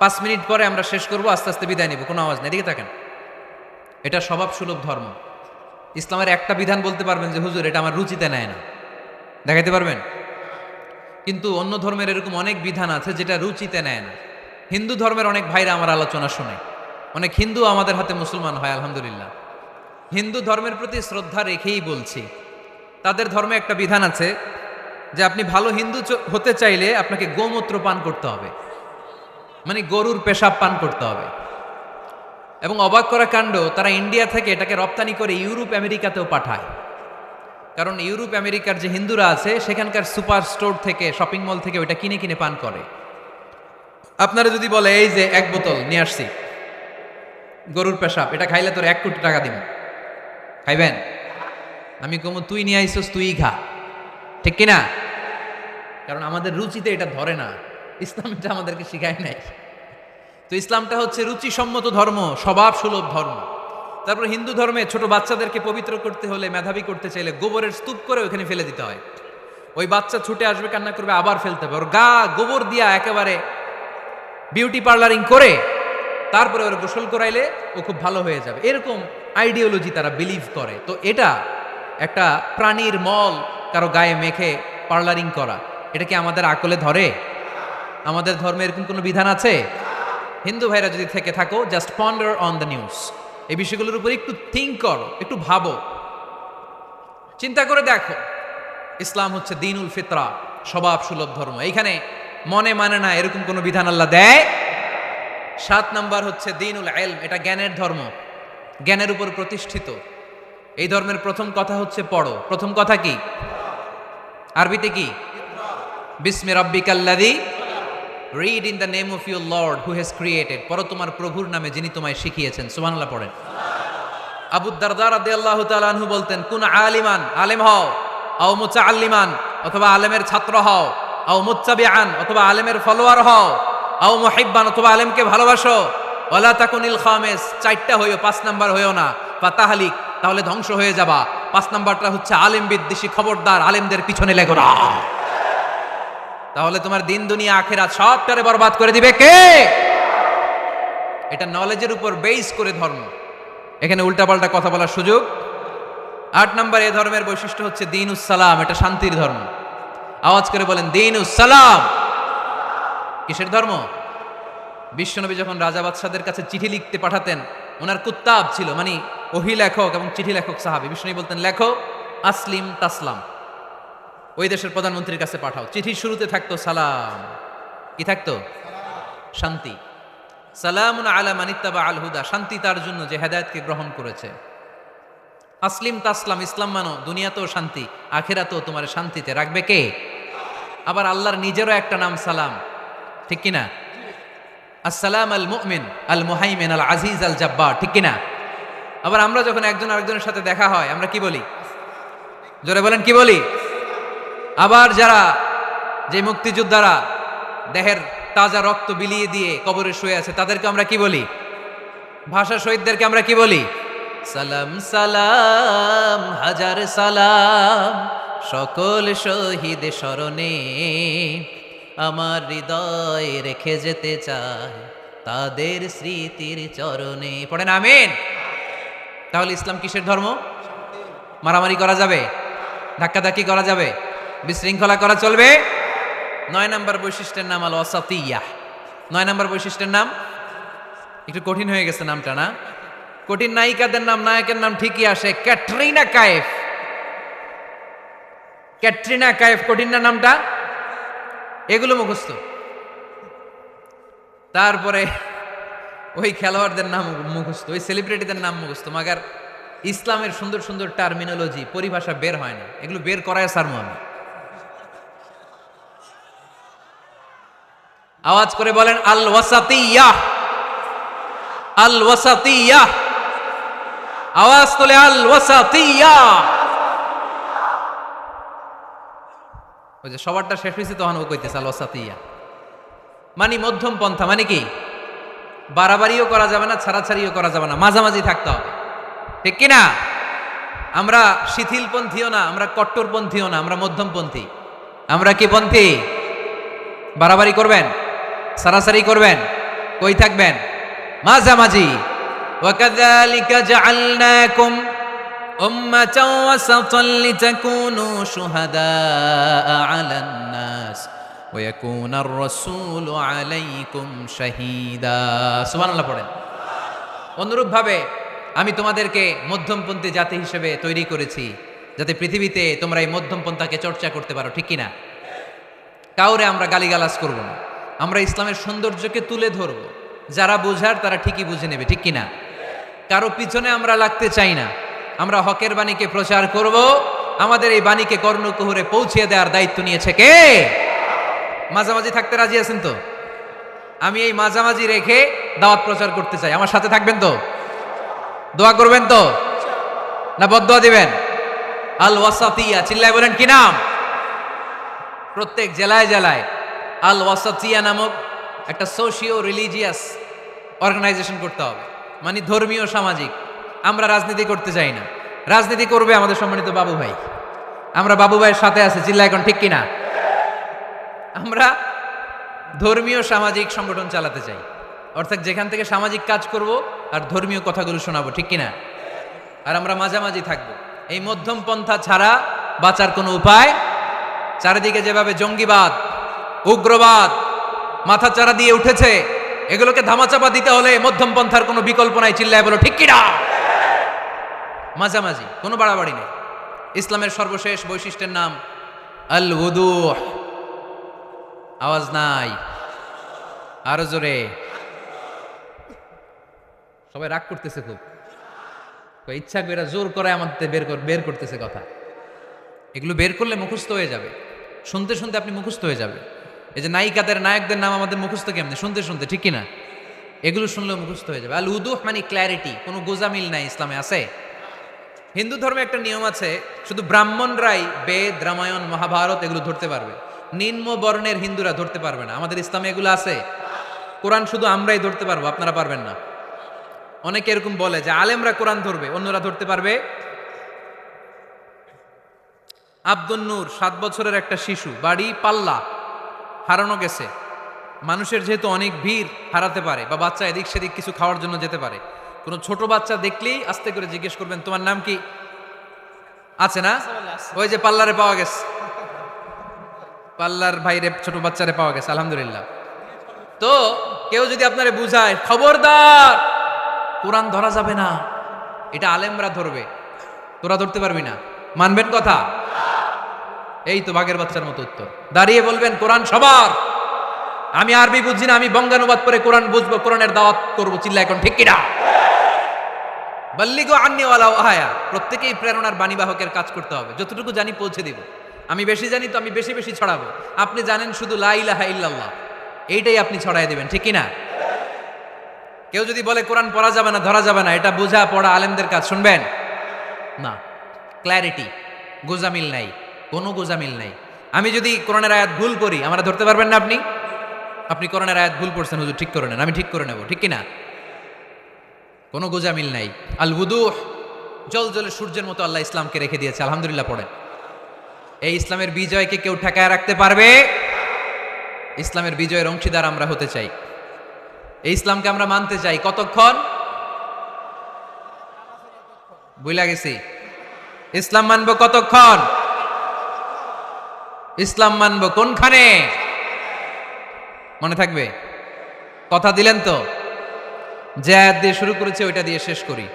5 মিনিট পরে আমরা শেষ করবো, আস্তে আস্তে বিদায় নিব, কোনো আওয়াজ নাই, এদিকে তাকান। এটা স্বভাব সুলভ ধর্ম। ইসলামের একটা বিধান বলতে পারবেন যে হুজুর এটা আমার রুচিতে নেয় না, দেখাইতে পারবেন? কিন্তু অন্য ধর্মের এরকম অনেক বিধান আছে যেটা রুচিতে নেয় না। হিন্দু ধর্মের অনেক ভাইরা আমার আলোচনা শুনে, অনেক হিন্দু আমাদের হাতে মুসলমান হয় আলহামদুলিল্লাহ। হিন্দু ধর্মের প্রতি শ্রদ্ধা রেখেই বলছি, তাদের ধর্মে একটা বিধান আছে যে আপনি ভালো হিন্দু হতে চাইলে আপনাকে গোমূত্র পান করতে হবে, মানে গরুর পেশাব পান করতে হবে। এবং অবাক করা কাণ্ড, তারা ইন্ডিয়া থেকে এটাকে রপ্তানি করে ইউরোপ আমেরিকাতেও পাঠায়। কারণ ইউরোপ আমেরিকার যে হিন্দুরা আছে সেখানকার সুপার স্টোর থেকে, শপিং মল থেকে ওইটা কিনে কিনে পান করে। আপনারা যদি বলে এই যে 1 বোতল নিয়ে আসছি গরুর পেশাব, এটা খাইলে তোর 1 কোটি টাকা দিব, খাইবেন? আমি কমু তুই নিয়ে আইসস, তুই খা, ঠিক কিনা? কারণ আমাদের রুচিতে এটা ধরে না, ইসলাম এটা আমাদেরকে শিখায় নাই। তো ইসলামটা হচ্ছে রুচিসম্মত ধর্ম, স্বভাব সুলভ ধর্ম। তারপর হিন্দু ধর্মে ছোট বাচ্চাদেরকে পবিত্র করতে হলে, মেধাবী করতে চাইলে গোবরের স্তূপ করে ওখানে ফেলে দিতে হয়। ওই বাচ্চা ছুটে আসবে, কান্না করবে, আবার ফেলতে হবে। ওর গা গোবর দিয়া একেবারে বিউটি পার্লারিং করে তারপরে ওর গোসল করাইলে ও খুব ভালো হয়ে যাবে, এরকম আইডিওলজি তারা বিলিভ করে। তো এটা একটা প্রাণীর মল কারো গায়ে মেখে পার্লারিং করা, এটা কি আমাদের আকলে ধরে? আমাদের ধর্মে এরকম কোনো বিধান আছে? হিন্দু ভাইরা যদি থেকে থাকো, just ponder on the news, এই বিষয়গুলোর উপর একটু থিঙ্ক করো, একটু ভাবো, চিন্তা করে দেখো। ইসলাম হচ্ছে দ্বীনুল ফিতরা, স্বভাব সুলভ ধর্ম। এইখানে মনে মানে না এরকম কোনো বিধান আল্লাহ দেয়। 7 নাম্বার হচ্ছে দ্বীনুল ইলম, এটা জ্ঞানের ধর্ম, জ্ঞানের উপর প্রতিষ্ঠিত। এই ধর্মের প্রথম কথা হচ্ছে পড়ো। প্রথম কথা কি? আরবিতে কি? বিসমি রাব্বিকাল্লাযী, read in the name of your lord who has created, পড়ো তোমার প্রভুর নামে যিনি তোমায় শিখিয়েছেন। সুবহানাল্লাহ পড়েন। আবু দারদা রাদিয়াল্লাহু তাআলা আনহু বলতেন, কুন আলিমান, আলেম হও, আও মুতাআল্লিমান, অথবা আলেমের ছাত্র হও, আও মুত্তাবিআন, অথবা আলেমের ফলোয়ার হও, আও মুহিব্বান, অথবা আলেমকে ভালোবাসো, ওয়ালা তাকুনিল খামিস, চারটা হইও, 5 নাম্বার হইও না, ফাতাহলিক, তাহলে ধ্বংস হয়ে যাবা। 5 নাম্বারটা হচ্ছে আলেম বিদ্বেষী, খবরদার আলেমদের পিছনে লেগো না, তাহলে তোমার দিন দুনিয়া আখিরাত সবটারে বরবাদ করে দিবে কে? এটা নলেজের উপর বেস করে ধর্ম, এখানে উল্টাপাল্টা কথা বলার সুযোগ। 8 নাম্বার এই ধর্মের বৈশিষ্ট্য হচ্ছে দীনুস সালাম, এটা শান্তির ধর্ম। আওয়াজ করে বলেন দীনুস সালাম। কিসের ধর্ম? বিশ্বনবী যখন রাজা বাদশাদের কাছে চিঠি লিখতে পাঠাতেন, ওনার কুত্তাব ছিল, মানে ওহী লেখক এবং চিঠি লেখক সাহাবী। বিশ্বনবী বলতেন, লেখো আসলিম তাসলাম, ওই দেশের প্রধানমন্ত্রীর কাছে পাঠাও। চিঠির শুরুতে থাকতো সালাম, কি থাকতো? শান্তি। সালামুন আলা মান ইত্তাবা আল হুদা, শান্তি তার জন্য যে হেদায়েতকে গ্রহণ করেছে। আসলিম তাসলাম, ইসলাম মানো, দুনিয়াতেও শান্তি, আখিরাতেও তোমার শান্তিতে রাখবে কে? আবার আল্লাহর নিজেরও একটা নাম সালাম, ঠিক কিনা? আসসালাম আল মুমিন আল মুহাইমিন আল আজিজ আল জাব্বার, ঠিক কিনা? আবার আমরা যখন একজন আরেকজনের সাথে দেখা হয় আমরা কি বলি? জোরে বলেন, কি বলি? আবার যারা, যে মুক্তিযোদ্ধারা দেহের তাজা রক্ত বিলিয়ে দিয়ে কবরে শুয়ে আছে, তাদেরকে আমরা কি বলি? ভাষা শহীদদেরকে আমরা কি বলি? সালাম সালাম হাজার সালাম সকল শহীদ স্মরণে, আমার হৃদয় রেখে যেতে চায় তাদের স্মৃতির চরণে। পড়েন আমিন। তাহলে ইসলাম কিসের ধর্ম? মারামারি করা যাবে? ধাক্কাধাক্কি করা যাবে? বিশৃঙ্খলা করা চলবে? 9 নম্বর বৈশিষ্ট্যের নাম আল ওয়াসাতিয়া। 9 নম্বর বৈশিষ্ট্যের নাম, একটু কঠিন হয়ে গেছে নামটা না? কঠিন নায়িকাদের নাম, নায়কের নাম ঠিকই আসে, ক্যাটরিনা কাইফ। ক্যাটরিনা কাইফ কঠিন না নামটা? এগুলো মুখস্থ। তারপরে ওই খেলোয়াড়দের নাম মুখস্থ, ওই সেলিব্রিটিদের নাম মুখস্থ, মাগার ইসলামের সুন্দর সুন্দর টার্মিনোলজি, পরিভাষা বের হয় না। এগুলো বের করায় সারমু আমি। আওয়াজ করে বলেন আল ওয়াসাতিয়াহ, আল ওয়াসাতিয়াহ, আওয়াজ তোলে আল ওয়াসাতিয়াহ। ওই যে সবারটা শেষ হয়েছে তখন ও কইতেছে আল ওয়াসাতিয়াহ, মানে মধ্যম পন্থা। মানে কি? বাড়াবাড়িও করা যাবে না, ছাড়াছাড়িও করা যাবে না, মাঝামাঝি থাকতে হবে, ঠিক কিনা? আমরা শিথিলপন্থীও না, আমরা কট্টরপন্থীও না, আমরা মধ্যমপন্থী। আমরা কি পন্থী? বাড়াবাড়ি করবেন, সারাসারি করবেন, কই থাকবেন? মাঝামাঝি। ওয়াকাযালিকা জাআলনাকুম উম্মাতাও ওয়াসাতান লিতাকুনু শুহাদাআ আলান নাস ওয়া ইয়াকুনার রাসূলু আলাইকুম শাহীদা। সুবহানাল্লাহ পড়েন। অনুরূপভাবে আমি তোমাদেরকে মধ্যমপন্থী জাতি হিসেবে তৈরি করেছি, যাতে পৃথিবীতে তোমরা এই মধ্যমপন্থাকে চর্চা করতে পারো, ঠিক কিনা? কাউরে আমরা গালিগালাজ করব না, আমরা ইসলামের সৌন্দর্যকে তুলে ধরব, যারা বোঝার তারা ঠিকই বুঝে নেবে, ঠিক কিনা? কারো পিছনে আমরা লাগতে চাই না, আমরা হকের বাণীকে প্রচার করব। আমাদের এই বাণীকে কর্ণকুহরে পৌঁছে দেওয়ার দায়িত্ব নিয়েছে কে? মাঝামাঝি থাকতে রাজি আছেন তো? আমি এই মাঝামাঝি রেখে দাওয়াত প্রচার করতে চাই, আমার সাথে থাকবেন তো? দোয়া করবেন তো? না বদদোয়া দিবেন? আল ওয়াসাতিয়া, চিল্লায় বলেন কি নাম? প্রত্যেক জেলায় জেলায় আল ওয়াসাতিয়া নামক একটা সোশিও রিলিজিয়াস অর্গানাইজেশন করতে হবে, মানে ধর্মীয় সামাজিক। আমরা রাজনীতি করতে চাই না, রাজনীতি করবে আমাদের সম্মানিত বাবু ভাই। আমরা বাবু ভাইয়ের সাথে আছে, চিল্লা এখন, ঠিক কিনা? আমরা ধর্মীয় সামাজিক সংগঠন চালাতে চাই, অর্থাৎ যেখান থেকে সামাজিক কাজ করব আর ধর্মীয় কথাগুলো শোনাবো, ঠিক কিনা? আর আমরা মাঝামাঝি থাকবো। এই মধ্যম পন্থা ছাড়া বাঁচার কোনো উপায়? চারিদিকে যেভাবে জঙ্গিবাদ, উগ্রবাদ মাথাচাড়া দিয়ে উঠেছে, এগুলোকে ধামাচাপা দিতে হলে মধ্যম পন্থার কোনো বিকল্প নাই, চিল্লায় বলো ঠিক কিনা? মাঝামাঝি, কোনো বাড়াবাড়ি নেই। ইসলামের সর্বশেষ বৈশিষ্ট্যের নাম আল ওযুহ। আওয়াজ নাই, আরো জোরে। সবাই রাগ করতেছে খুব, ইচ্ছা করে জোর করে আমাদের বের করতেছে কথা। এগুলো বের করলে মুখস্থ হয়ে যাবে। শুনতে শুনতে আপনি মুখস্থ হয়ে যাবে। এই যে নায়িকাদের নায়কদের নাম আমাদের মুখস্থ কেমনে, শুনতে শুনতে, ঠিক কিনা? এগুলো শুনলেও মুখস্থ হয়ে যাবে। আল উদুহ মানে ক্ল্যারিটি, কোনো গোজামিল নাই ইসলামে আছে। হিন্দু ধর্মে একটা নিয়ম আছে, শুধু ব্রাহ্মণরাই বেদ, রামায়ণ, মহাভারত এগুলো ধরতে পারবে, নিম্ন বর্ণের হিন্দুরা ধরতে পারবে না। আমাদের ইসলামে এগুলো আছে। কোরআন শুধু আমরাই ধরতে পারবো, আপনারা পারবেন না। অনেকে এরকম বলে যে আলেমরা কোরআন ধরবে, অন্যরা ধরতে পারবে। আব্দুল নূর 7 বছরের একটা শিশু, বাড়ি পাল্লা, হারানো গেছে। মানুষের যেহেতু অনেক ভিড় হারাতে পারে, বা বাচ্চা এদিক সেদিক কিছু খাওয়ার জন্য যেতে পারে, কোনো ছোট বাচ্চা দেখলেই আস্তে করে জিজ্ঞেস করবেন তোমার নাম কি, আছে না? ওই যে পাল্লারে পাওয়া গেছে, পাল্লার ভাইরে ছোট বাচ্চারে পাওয়া গেছে, আলহামদুলিল্লাহ। তো কেউ যদি আপনারে বুঝায় খবরদার কোরআন ধরা যাবে না, এটা আলেমরা ধরবে, তোরা ধরতে পারবি না, মানবেন কথা? এই তো বাঘের বাচ্চার মতো উত্তর। দাঁড়িয়ে বলবেন কোরআন সবার, আমি আরবি বুঝি না, আমি বঙ্গানুবাদ করে কোরআন বুঝবো, কোরআনের দাওয়াত করবো, চিল্লা এখন ঠিক কিনা? বাল্লিগু আন্নি ওয়ালাউ আয়া। প্রত্যেকেই প্রেরণার বাণীবাহকের কাজ করতে হবে, যতটুকু জানি পৌঁছে দিব। আমি বেশি জানি তো আমি বেশি বেশি ছড়াবো। আপনি জানেন শুধু লা ইলাহা ইল্লাল্লাহ, এইটাই আপনি ছড়াই দিবেন, ঠিক কিনা? কেউ যদি বলে কোরআন পড়া যাবে না, ধরা যাবে না, এটা বোঝা পড়া আলেমদের কাজ, শুনবেন না। ক্ল্যারিটি, গোজামিল নাই, কোনো গোজামিল নাই। আমি যদি কোরআনের আয়াত ভুল করি, আমরা ধরতে পারবেন না। আপনি কোরআনের আয়াত ভুল পড়ছেন, হুজুর ঠিক করে নেন, আমি ঠিক করে নেব, ঠিক কিনা? কোনো গোজামিল নাই। আল উদুহ, জল জলে সূর্যের মতো আল্লাহ ইসলামকে রেখে দিয়েছে, আলহামদুলিল্লাহ পড়েন। এই ইসলামের বিজয়কে কেউ ঠেকায় রাখতে পারবে? ইসলামের বিজয়ের অংশীদার আমরা হতে চাই, এই ইসলামকে আমরা মানতে চাই। কতক্ষণ? বুঝলা গেছি। ইসলাম মানবো কতক্ষণ? ইসলাম মানবো কোনখানে? মনে থাকবে? কথা দিলেন তো? যে আয়াত দিয়ে শুরু করেছে ওইটা দিয়ে শেষ করি।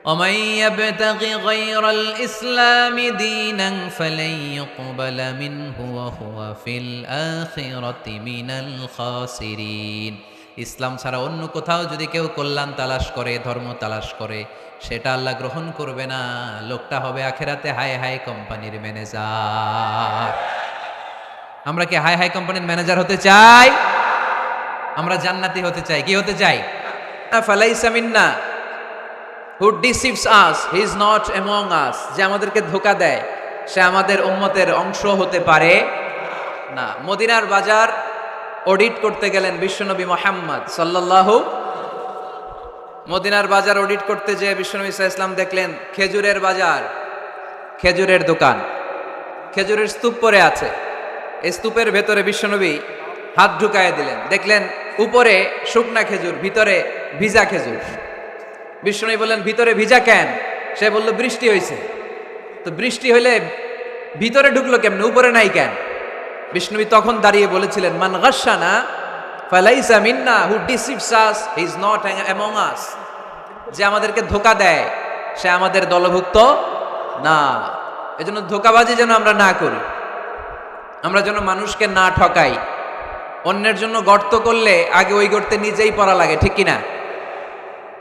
ومن يبتغ غير الإسلام دينا فلن يقبل منه وهو في الآخرة من الخاسرين। ইসলাম ছাড়া অন্য কোথাও যদি কেউ কল্যাণ তালাশ করে, ধর্ম তালাশ করে, সেটা আল্লাহ গ্রহণ করবে না। লোকটা হবে আখেরাতে হাই হাই কোম্পানির ম্যানেজার। আমরা কি হাই হাই কোম্পানির ম্যানেজার হতে চাই? আমরা জান্নাতি হতে চাই। কি হতে চাই? ফালাইসা মিন্না who deceives us, he is not among us। যে আমাদেরকে ধোঁকা দেয় সে আমাদের উম্মতের অংশ হতে পারে না। মদিনার বাজার অডিট করতে গেলেন বিশ্বনবী মুহাম্মদ সাল্লাল্লাহু। মদিনার বাজার অডিট করতে যেয়ে বিশ্বনবী সাল্লাল্লাহু আলাইহি ওয়াসাল্লাম দেখলেন খেজুরের বাজার, খেজুরের দোকান, খেজুরের স্তূপ পড়ে আছে। এই স্তূপের ভেতরে বিশ্বনবী হাত ঢুকায় দিলেন, দেখলেন উপরে শুকনা খেজুর, ভিতরে ভিজা খেজুর। বিষ্ণু বললেন ভিতরে ভিজা কেন? সে বলল বৃষ্টি হয়েছে। তো বৃষ্টি হইলে ভিতরে ঢুকলো কেমনে, উপরে নাই কেন? বিষ্ণু তখন দাঁড়িয়ে বলেছিলেন মান গাশশানা ফালাইসা মিন্না, who deceives us he is not among us. যে আমাদেরকে ধোঁকা দেয় সে আমাদের দলভুক্ত না। এজন্য ধোঁকাবাজি যেন আমরা না করি, আমরা যেন মানুষকে না ঠকাই। অন্যের জন্য গর্ত করলে আগে ওই গর্তে নিজেই পড়া লাগে, ঠিক কিনা?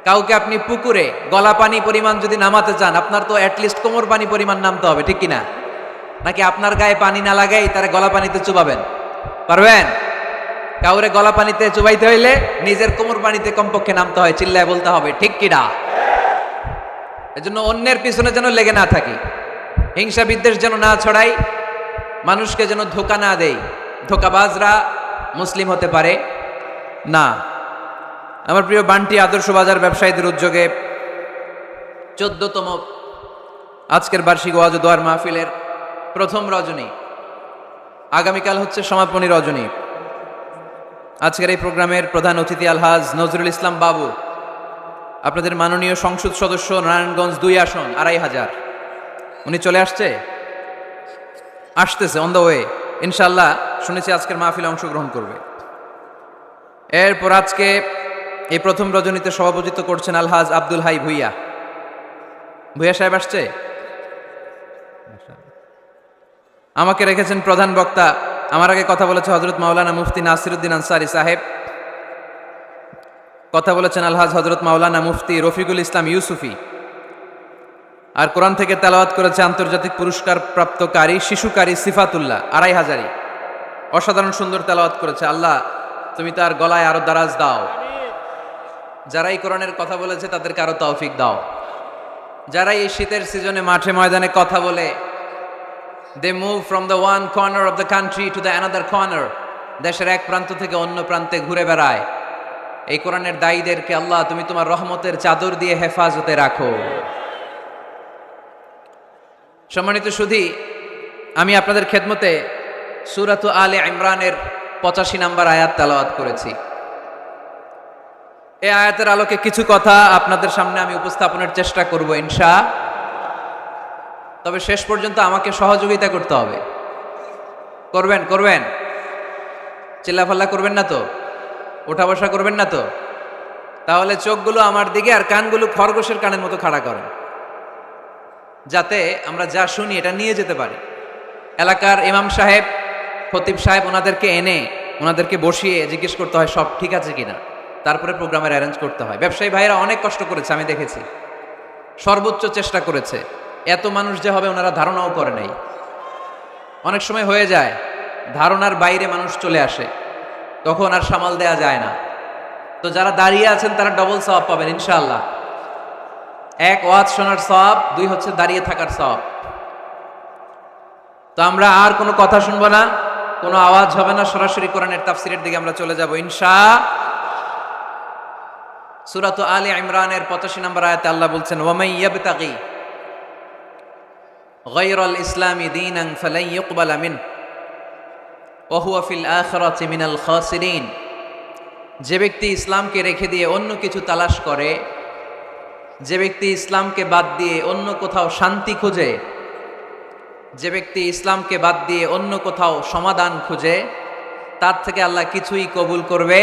কাউকে আপনি পুকুরে গলা পানি পরিমাণ যদি নামাতে চান, আপনার তো অ্যাটলিস্ট কোমর পানি পরিমাণ নামতে হবে, ঠিক কিনা? নাকি আপনার গায়ে পানি না লাগাই তারা গলা পানিতে চুবাবেন? পারবেন? কাউরে গলা পানিতে চুবাইতে হইলে নিজের কোমর পানিতে কমপক্ষে নামতে হয়, চিল্লায় বলতে হবে, ঠিক কিনা? এজন্য অন্যের পিছনে যেন লেগে না থাকি, হিংসা বিদ্বেষ যেন না ছড়াই, মানুষকে যেন ধোঁকা না দেই। ধোঁকাবাজরা মুসলিম হতে পারে না। আমার প্রিয় বান্টি আদর্শ বাজার ব্যবসায়ীদের উদ্যোগে 14তম আজকের বার্ষিক ওয়াজ ও দোয়ার মাহফিলের প্রথম রজনী, আগামীকাল হচ্ছে সমাপনী রজনী। আজকের এই প্রোগ্রামের প্রধান অতিথি আলহাজ নজরুল ইসলাম বাবু, আপনাদের মাননীয় সংসদ সদস্য, নারায়ণগঞ্জ 2 আসন 2500। উনি চলে আসতেছে অন দ্য ওয়ে, ইনশাল্লাহ। শুনেছি আজকের মাহফিলে অংশগ্রহণ করবে। এরপর আজকে এই প্রথম রজনীতে সভাপতিত্ব করছেন আলহাজ আব্দুল হাই ভুইয়া। ভুইয়া সাহেব আসছে। আমাকে রেখেছেন প্রধান বক্তা। আমার আগে কথা বলেছে হযরত মাওলানা মুফতি নাসিরউদ্দিন আনসারী সাহেব, কথা বলেছেন আলহাজ হযরত মাওলানা মুফতি রফিকুল ইসলাম ইউসুফি। আর কোরআন থেকে তেলাওয়াত করেছে আন্তর্জাতিক পুরস্কার প্রাপ্তকারী শিশুকারী সিফাতুল্লাহ 2500। অসাধারণ সুন্দর তেলাওয়াত করেছে। আল্লাহ তুমি তার গলায় আরো দারাজ দাও। যারা এই কোরআনের কথা বলেছে তাদেরকে আরো তৌফিক দাও। যারা এই শীতের সিজনে মাঠে ময়দানে কথা বলে, they move from the one corner of the country to the another corner, দেশের এক প্রান্ত থেকে অন্য প্রান্তে ঘুরে বেড়ায়, এই কোরআনের দায়ীদেরকে আল্লাহ তুমি তোমার রহমতের চাদর দিয়ে হেফাজতে রাখো। সম্মানিত সুধী, আমি আপনাদের খেদমতে সূরাত আলে ইমরানের 85 নম্বর আয়াত তেলাওয়াত করেছি। এই আয়াতের আলোকে কিছু কথা আপনাদের সামনে আমি উপস্থাপনের চেষ্টা করব ইনশাআল্লাহ। তবে শেষ পর্যন্ত আমাকে সহযোগিতা করতে হবে। করবেন চিল্লাফাল্লা করবেন না তো? ওঠা বসা করবেন না তো? তাহলে চোখগুলো আমার দিকে আর কানগুলো খরগোশের কানের মতো খাড়া করেন, যাতে আমরা যা শুনি এটা নিয়ে যেতে পারি। এলাকার ইমাম সাহেব, খতিব সাহেব, ওনাদেরকে বসিয়ে জিজ্ঞেস করতে হয় সব ঠিক আছে কিনা, তারপরে প্রোগ্রামের অ্যারেঞ্জ করতে হয়। ব্যবসায়ী ভাইয়েরা অনেক কষ্ট করেছে, আমি দেখেছি, সর্বোচ্চ চেষ্টা করেছে। এত মানুষ যে হবে ওনারা ধারণাও করে নাই। অনেক সময় হয়ে যায় ধারণার বাইরে মানুষ চলে আসে, তখন আর সামাল দেয়া যায় না। তো যারা দাঁড়িয়ে আছেন তারা ডবল সওয়াব পাবেন ইনশাআল্লাহ। এক, ওয়াজ শোনার সওয়াব, 2 হচ্ছে দাঁড়িয়ে থাকার সওয়াব। তো আমরা আর কোনো কথা শুনবো না, কোনো আওয়াজ হবে না, সরাসরি কোরআনের তাফসিরের দিকে আমরা চলে যাব ইনশাআল্লাহ। সূরাত আলে ইমরানের 85 নম্বর আয়াতে আল্লাহ বলছেন, ওয়ামাই ইয়াবতাগি গায়রাল ইসলামি দীনান ফালাই ইউকবালা মিনহু ওয়া হুয়া ফিল আখিরাতি মিনাল খাসিরিন। যে ব্যক্তি ইসলামকে রেখে দিয়ে অন্য কিছু তালাশ করে, যে ব্যক্তি ইসলামকে বাদ দিয়ে অন্য কোথাও শান্তি খুঁজে, যে ব্যক্তি ইসলামকে বাদ দিয়ে অন্য কোথাও সমাধান খুঁজে, তার থেকে আল্লাহ কিছুই কবুল করবে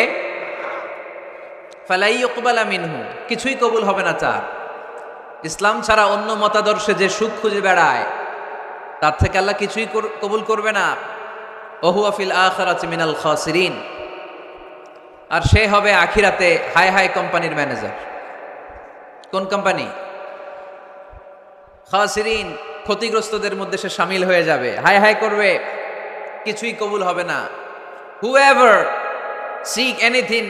ফালাই ইউকবালা মিনহু, কিছুই কবুল হবে না তার। ইসলাম ছাড়া অন্য মতাদর্শে যে সুখ খুঁজে বেড়ায়, তার থেকে আল্লাহ কিছুই কবুল করবে না। ওয়া হুয়া ফিল আখিরাতি মিনাল খাসিরিন, আর সে হবে আখিরাতে হাই হাই কোম্পানির ম্যানেজার। কোন কোম্পানি? খাসিরিন, ক্ষতিগ্রস্তদের মধ্যে সে শামিল হয়ে যাবে, হাই হাই করবে, কিছুই কবুল হবে না। Whoever seek anything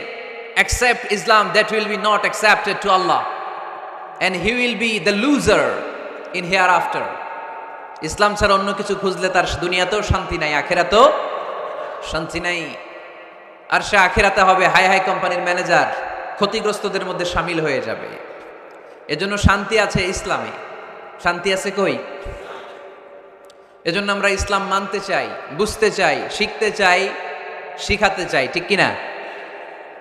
except Islam, that will be not accepted to Allah, and he will be the loser in hereafter. ইসলাম ছাড়া অন্য কিছু খুঁজলে তার দুনিয়াতেও শান্তি নাই, আখিরাতেও শান্তি নাই। আর সে আখিরাতে হবে হাই হাই কোম্পানির ম্যানেজার, ক্ষতিগ্রস্তদের মধ্যে শামিল হয়ে যাবে। এজন্য শান্তি আছে ইসলামে, শান্তি আছে কই? এজন্য আমরা ইসলাম মানতে চাই, বুঝতে চাই, শিখতে চাই, শিখাতে চাই, ঠিক কিনা?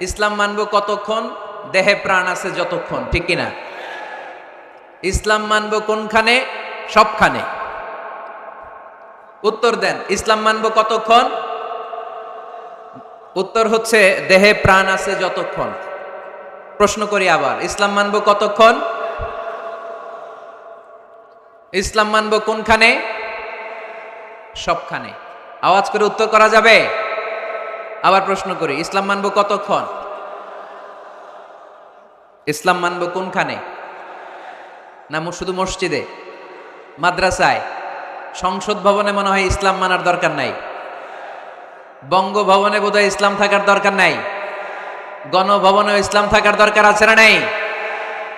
ইসলাম মানবো কতক্ষণ? দেহে প্রাণ আছে যতক্ষণ, ঠিক কিনা? ইসলাম মানবো কোনখানে? সবখানে। উত্তর দেন, ইসলাম মানবো কতক্ষণ? উত্তর হচ্ছে দেহে প্রাণ আছে যতক্ষণ। প্রশ্ন করি আবার, ইসলাম মানবো কতক্ষণ? ইসলাম মানবো কোনখানে? সবখানে। আওয়াজ করে উত্তর করা যাবে? আবার প্রশ্ন করি, ইসলাম মানবো কতক্ষণ? ইসলাম মানবো কোনখানে? না শুধু মসজিদে, মাদ্রাসায়, সংসদ ভবনে মনে হয় ইসলাম মানার দরকার নাই, বঙ্গভবনে বোধহয় ইসলাম থাকার দরকার নাই, গণভবনেও ইসলাম থাকার দরকার আছে না নাই?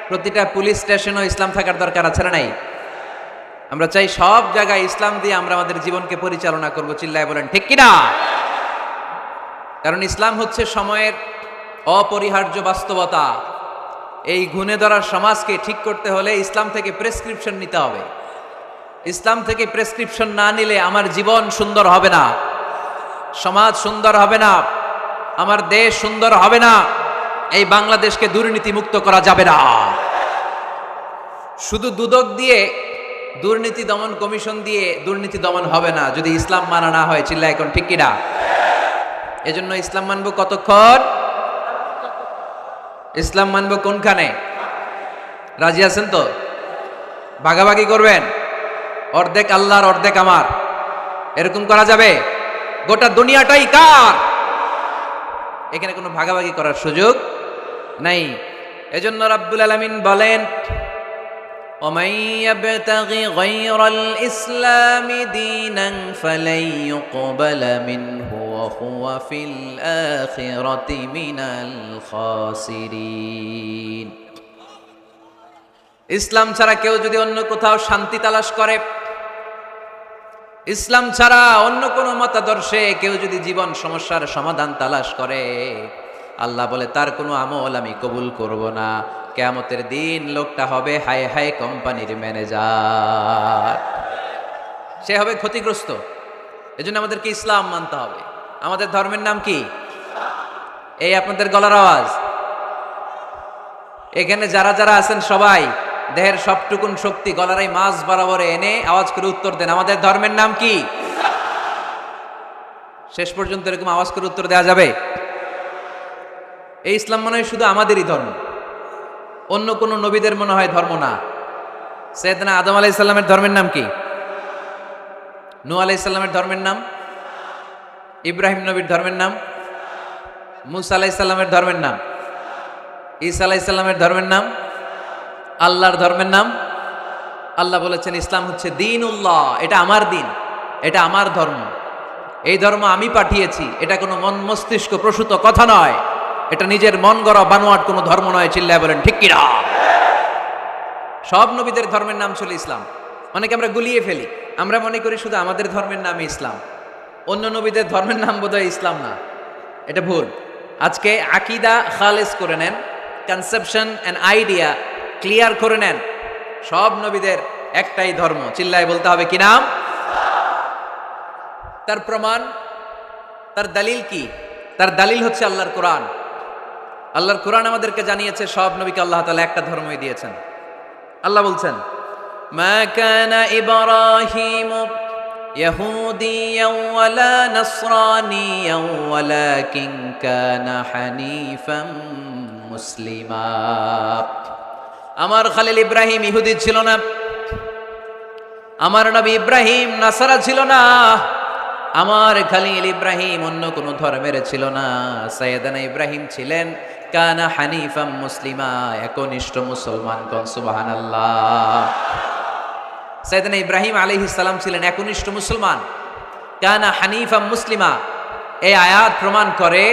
প্রতিটা পুলিশ স্টেশনেও ইসলাম থাকার দরকার আছে না নাই? আমরা চাই সব জায়গায় ইসলাম দিয়ে আমরা আমাদের জীবনকে পরিচালনা করব। চিল্লায় বলেন ঠিক কিনা? কারণ ইসলাম হচ্ছে সময়ের অপরিহার্য বাস্তবতা। এই গুণে ধরার সমাজকে ঠিক করতে হলে ইসলাম থেকে প্রেসক্রিপশন নিতে হবে। ইসলাম থেকে প্রেসক্রিপশন না নিলে আমার জীবন সুন্দর হবে না, সমাজ সুন্দর হবে না, আমার দেশ সুন্দর হবে না, এই বাংলাদেশকে দুর্নীতি মুক্ত করা যাবে না। শুধু দুদক দিয়ে, দুর্নীতি দমন কমিশন দিয়ে দুর্নীতি দমন হবে না যদি ইসলাম মানা না হয়। চিল্লা এখন ঠিক কিনা? এজন্য ইসলাম মানবো কতক্ষণ? ইসলাম মানবো কোনখানে? রাজি আছেন তো? ভাগাভাগি করবেন, অর্ধেক আল্লাহর অর্ধেক আমার, এরকম করা যাবে? গোটা দুনিয়াটাই কার? এখানে কোনো ভাগাভাগি করার সুযোগ নাই। এজন্য রাব্বুল আলামিন বলেন, ومن يبتغ غير الإسلام دينا فلن يقبل منه وهو في الآخرة من الخاسرين ইসলাম ছাড়া কেউ যদি অন্য কোথাও শান্তি তালাশ করে, ইসলাম ছাড়া অন্য কোনো মতাদর্শে কেউ যদি জীবন সমস্যার সমাধান তালাশ করে, আল্লাহ বলে তার কোনো আমল আমি কবুল করব না। কিয়ামতের দিন লোকটা হবে হায় হায় কোম্পানির ম্যানেজার, সে হবে ক্ষতিগ্রস্ত। এজন্য আমাদেরকে ইসলাম মানতে হবে। আমাদের ধর্মের নাম কি? এই আপনাদের গলার আওয়াজ। এখানে যারা যারা আছেন সবাই দেহের সবটুকুন শক্তি গলার এই মাছ বরাবর এনে আওয়াজ করে উত্তর দেন, আমাদের ধর্মের নাম কি? শেষ পর্যন্ত এরকম আওয়াজ করে উত্তর দেওয়া যাবে? এই ইসলাম মনে হয় শুধু আমাদেরই ধর্ম, অন্য কোন নবীদের মনে হয় ধর্ম না। সৈয়দনা আদম আলাইহিস সালামের ধর্মের নাম কি? নূহ আলাইহিস সালামের ধর্মের নাম? ইব্রাহিম নবীর ধর্মের নাম? মুসা আলাইহিস সালামের ধর্মের নাম? ঈসা আলাইহিস সালামের ধর্মের নাম? আল্লাহর ধর্মের নাম? আল্লাহ বলেছেন ইসলাম হচ্ছে দ্বীনুল্লাহ, এটা আমার দিন, এটা আমার ধর্ম, এই ধর্ম আমি পাঠিয়েছি। এটা কোনো মন মস্তিষ্ক প্রসূত কথা নয়, এটা নিজের মন গড়া বানোয়াট কোনো ধর্ম নয়। চিল্লায় বলেন ঠিক কিনা? সব নবীদের ধর্মের নাম ছিল ইসলাম। অনেকে আমরা গুলিয়ে ফেলি, আমরা মনে করি শুধু আমাদের ধর্মের নামে ইসলাম, অন্য নবীদের ধর্মের নাম বোধহয় ইসলাম না। এটা ভুল। আজকে আকীদা খালেস করে নেন, কনসেপশন এন্ড আইডিয়া ক্লিয়ার করে নেন। সব নবীদের একটাই ধর্ম। চিল্লায় বলতে হবে কি নাম? তার প্রমাণ, তার দলিল কি? তার দলিল হচ্ছে আল্লাহর কোরআন। আল্লাহর কোরআন আমাদেরকে জানিয়েছে সব নবীকে আল্লাহ তাআলা একটা ধর্মই দিয়েছেন। আল্লাহ বলছেন মা কানা ইব্রাহিম ইয়াহুদিয়ান ওয়ালা নাসরানিয়ান ওয়ালাকিন কানা হানিফাম মুসলিমা। আমার খালিল ইব্রাহিম ইহুদি ছিল না, আমার নবী ইব্রাহিম নাসারা ছিল না, আমার খালিল ইব্রাহিম অন্য কোন ধর্মের ছিল না। সাইয়েদানা ইব্রাহিম ছিলেন কানা হানিফাম মুসলিমা, একনিষ্ঠ মুসলমান। কোন সুবহানাল্লাহ। সাইয়েদানা ইব্রাহিম আলাইহিস সালাম ছিলেন একনিষ্ঠ মুসলমান। কানা হানিফাম মুসলিমা, এই আয়াত প্রমাণ করে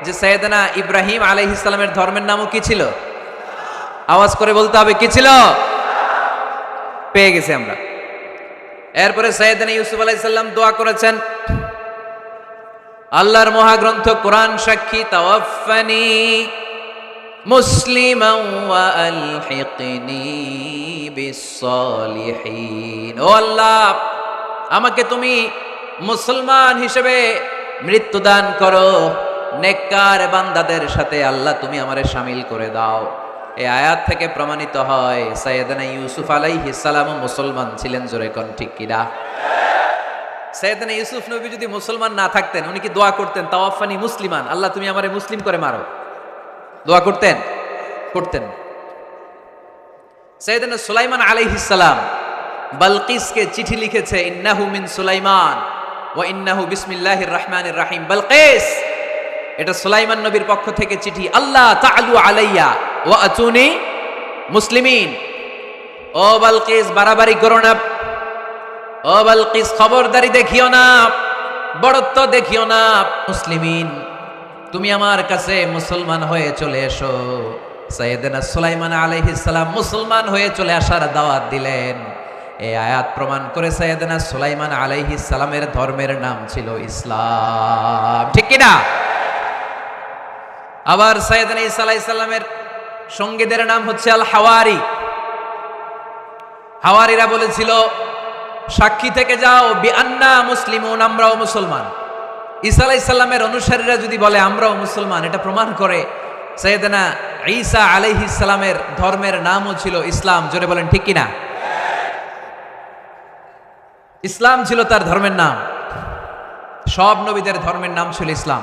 যে সাইয়েদানা ইব্রাহিম আলাইহিস সালামের ধর্মের নামও কি ছিল? আওয়াজ করে বলতে হবে কি ছিল? পেয়ে গেছি আমরা। এরপরে সাইয়েদনা ইউসুফ আলাইহিস সালাম দোয়া করেছেন, আল্লাহর মহাগ্রন্থ কোরআন সাক্ষী, তাওয়াফফানি মুসলিমান ওয়া আলহিকনি বিস-সালিহিন। ও আল্লাহ, আমাকে তুমি মুসলমান হিসেবে মৃত্যু দান করো, নেককার বান্দাদের সাথে আল্লাহ তুমি আমারে শামিল করে দাও। এই আয়াত থেকে প্রমাণিত হয় সাইয়েদনা ইউসুফ আলাইহিস সালাম মুসলমান ছিলেন। জোরে কোন ঠিক কিনা? সাইয়েদনা ইউসুফ নবী যদি মুসলমান না থাকতেন, উনি কি দোয়া করতেন তাওয়াফানি মুসলিমান, আল্লাহ তুমি আমারে মুসলিম করে মারো? দোয়া করতেন? করতেন। সাইয়েদনা সুলাইমান আলাইহিস সালাম বালকিসকে চিঠি লিখেছে, ইন্নাহু মিন সুলাইমান ওয়া ইন্নাহু বিসমিল্লাহির রহমানির রহিম। বালকিস, এটা সুলাইমান নবীর পক্ষ থেকে চিঠি। আল্লাহ তাআলু আলাইয়া ওয়া আতুনি মুসলিমিন। ও বালকিস, বাড়াবাড়ি করো না। ও বালকিস, খবরদারি দেখিও না, বড়ত্ব দেখিও না। মুসলিমিন, তুমি আমার কাছে মুসলমান হয়ে চলে এসো। সাইয়েদনা সুলাইমান আলাইহিস সালাম মুসলমান হয়ে চলে আসার দাওয়াত দিলেন। এই আয়াত প্রমাণ করে সাইয়েদনা সুলাইমান আলাইহিস সালামের ধর্মের নাম ছিল ইসলাম। ঠিক কি না? আবার সাইয়েদনা ঈসা আলাইহিস সালামের সঙ্গীদের নাম হচ্ছে আল হাওয়ারি। হাওয়ারিরা বলেছিল, সাক্ষী থেকে যাও বিআন্না মুসলিমুন, আমরাও মুসলমান। ঈসা আলাইহিস সালামের অনুসারীরা যদি বলে আমরাও মুসলমান, এটা প্রমাণ করে সাইয়েদনা ঈসা আলাইহিস সালামের ধর্মের নামও ছিল ইসলাম। জোরে বলেন ঠিক কিনা? ইসলাম ছিল তার ধর্মের নাম। সব নবীদের ধর্মের নাম ছিল ইসলাম।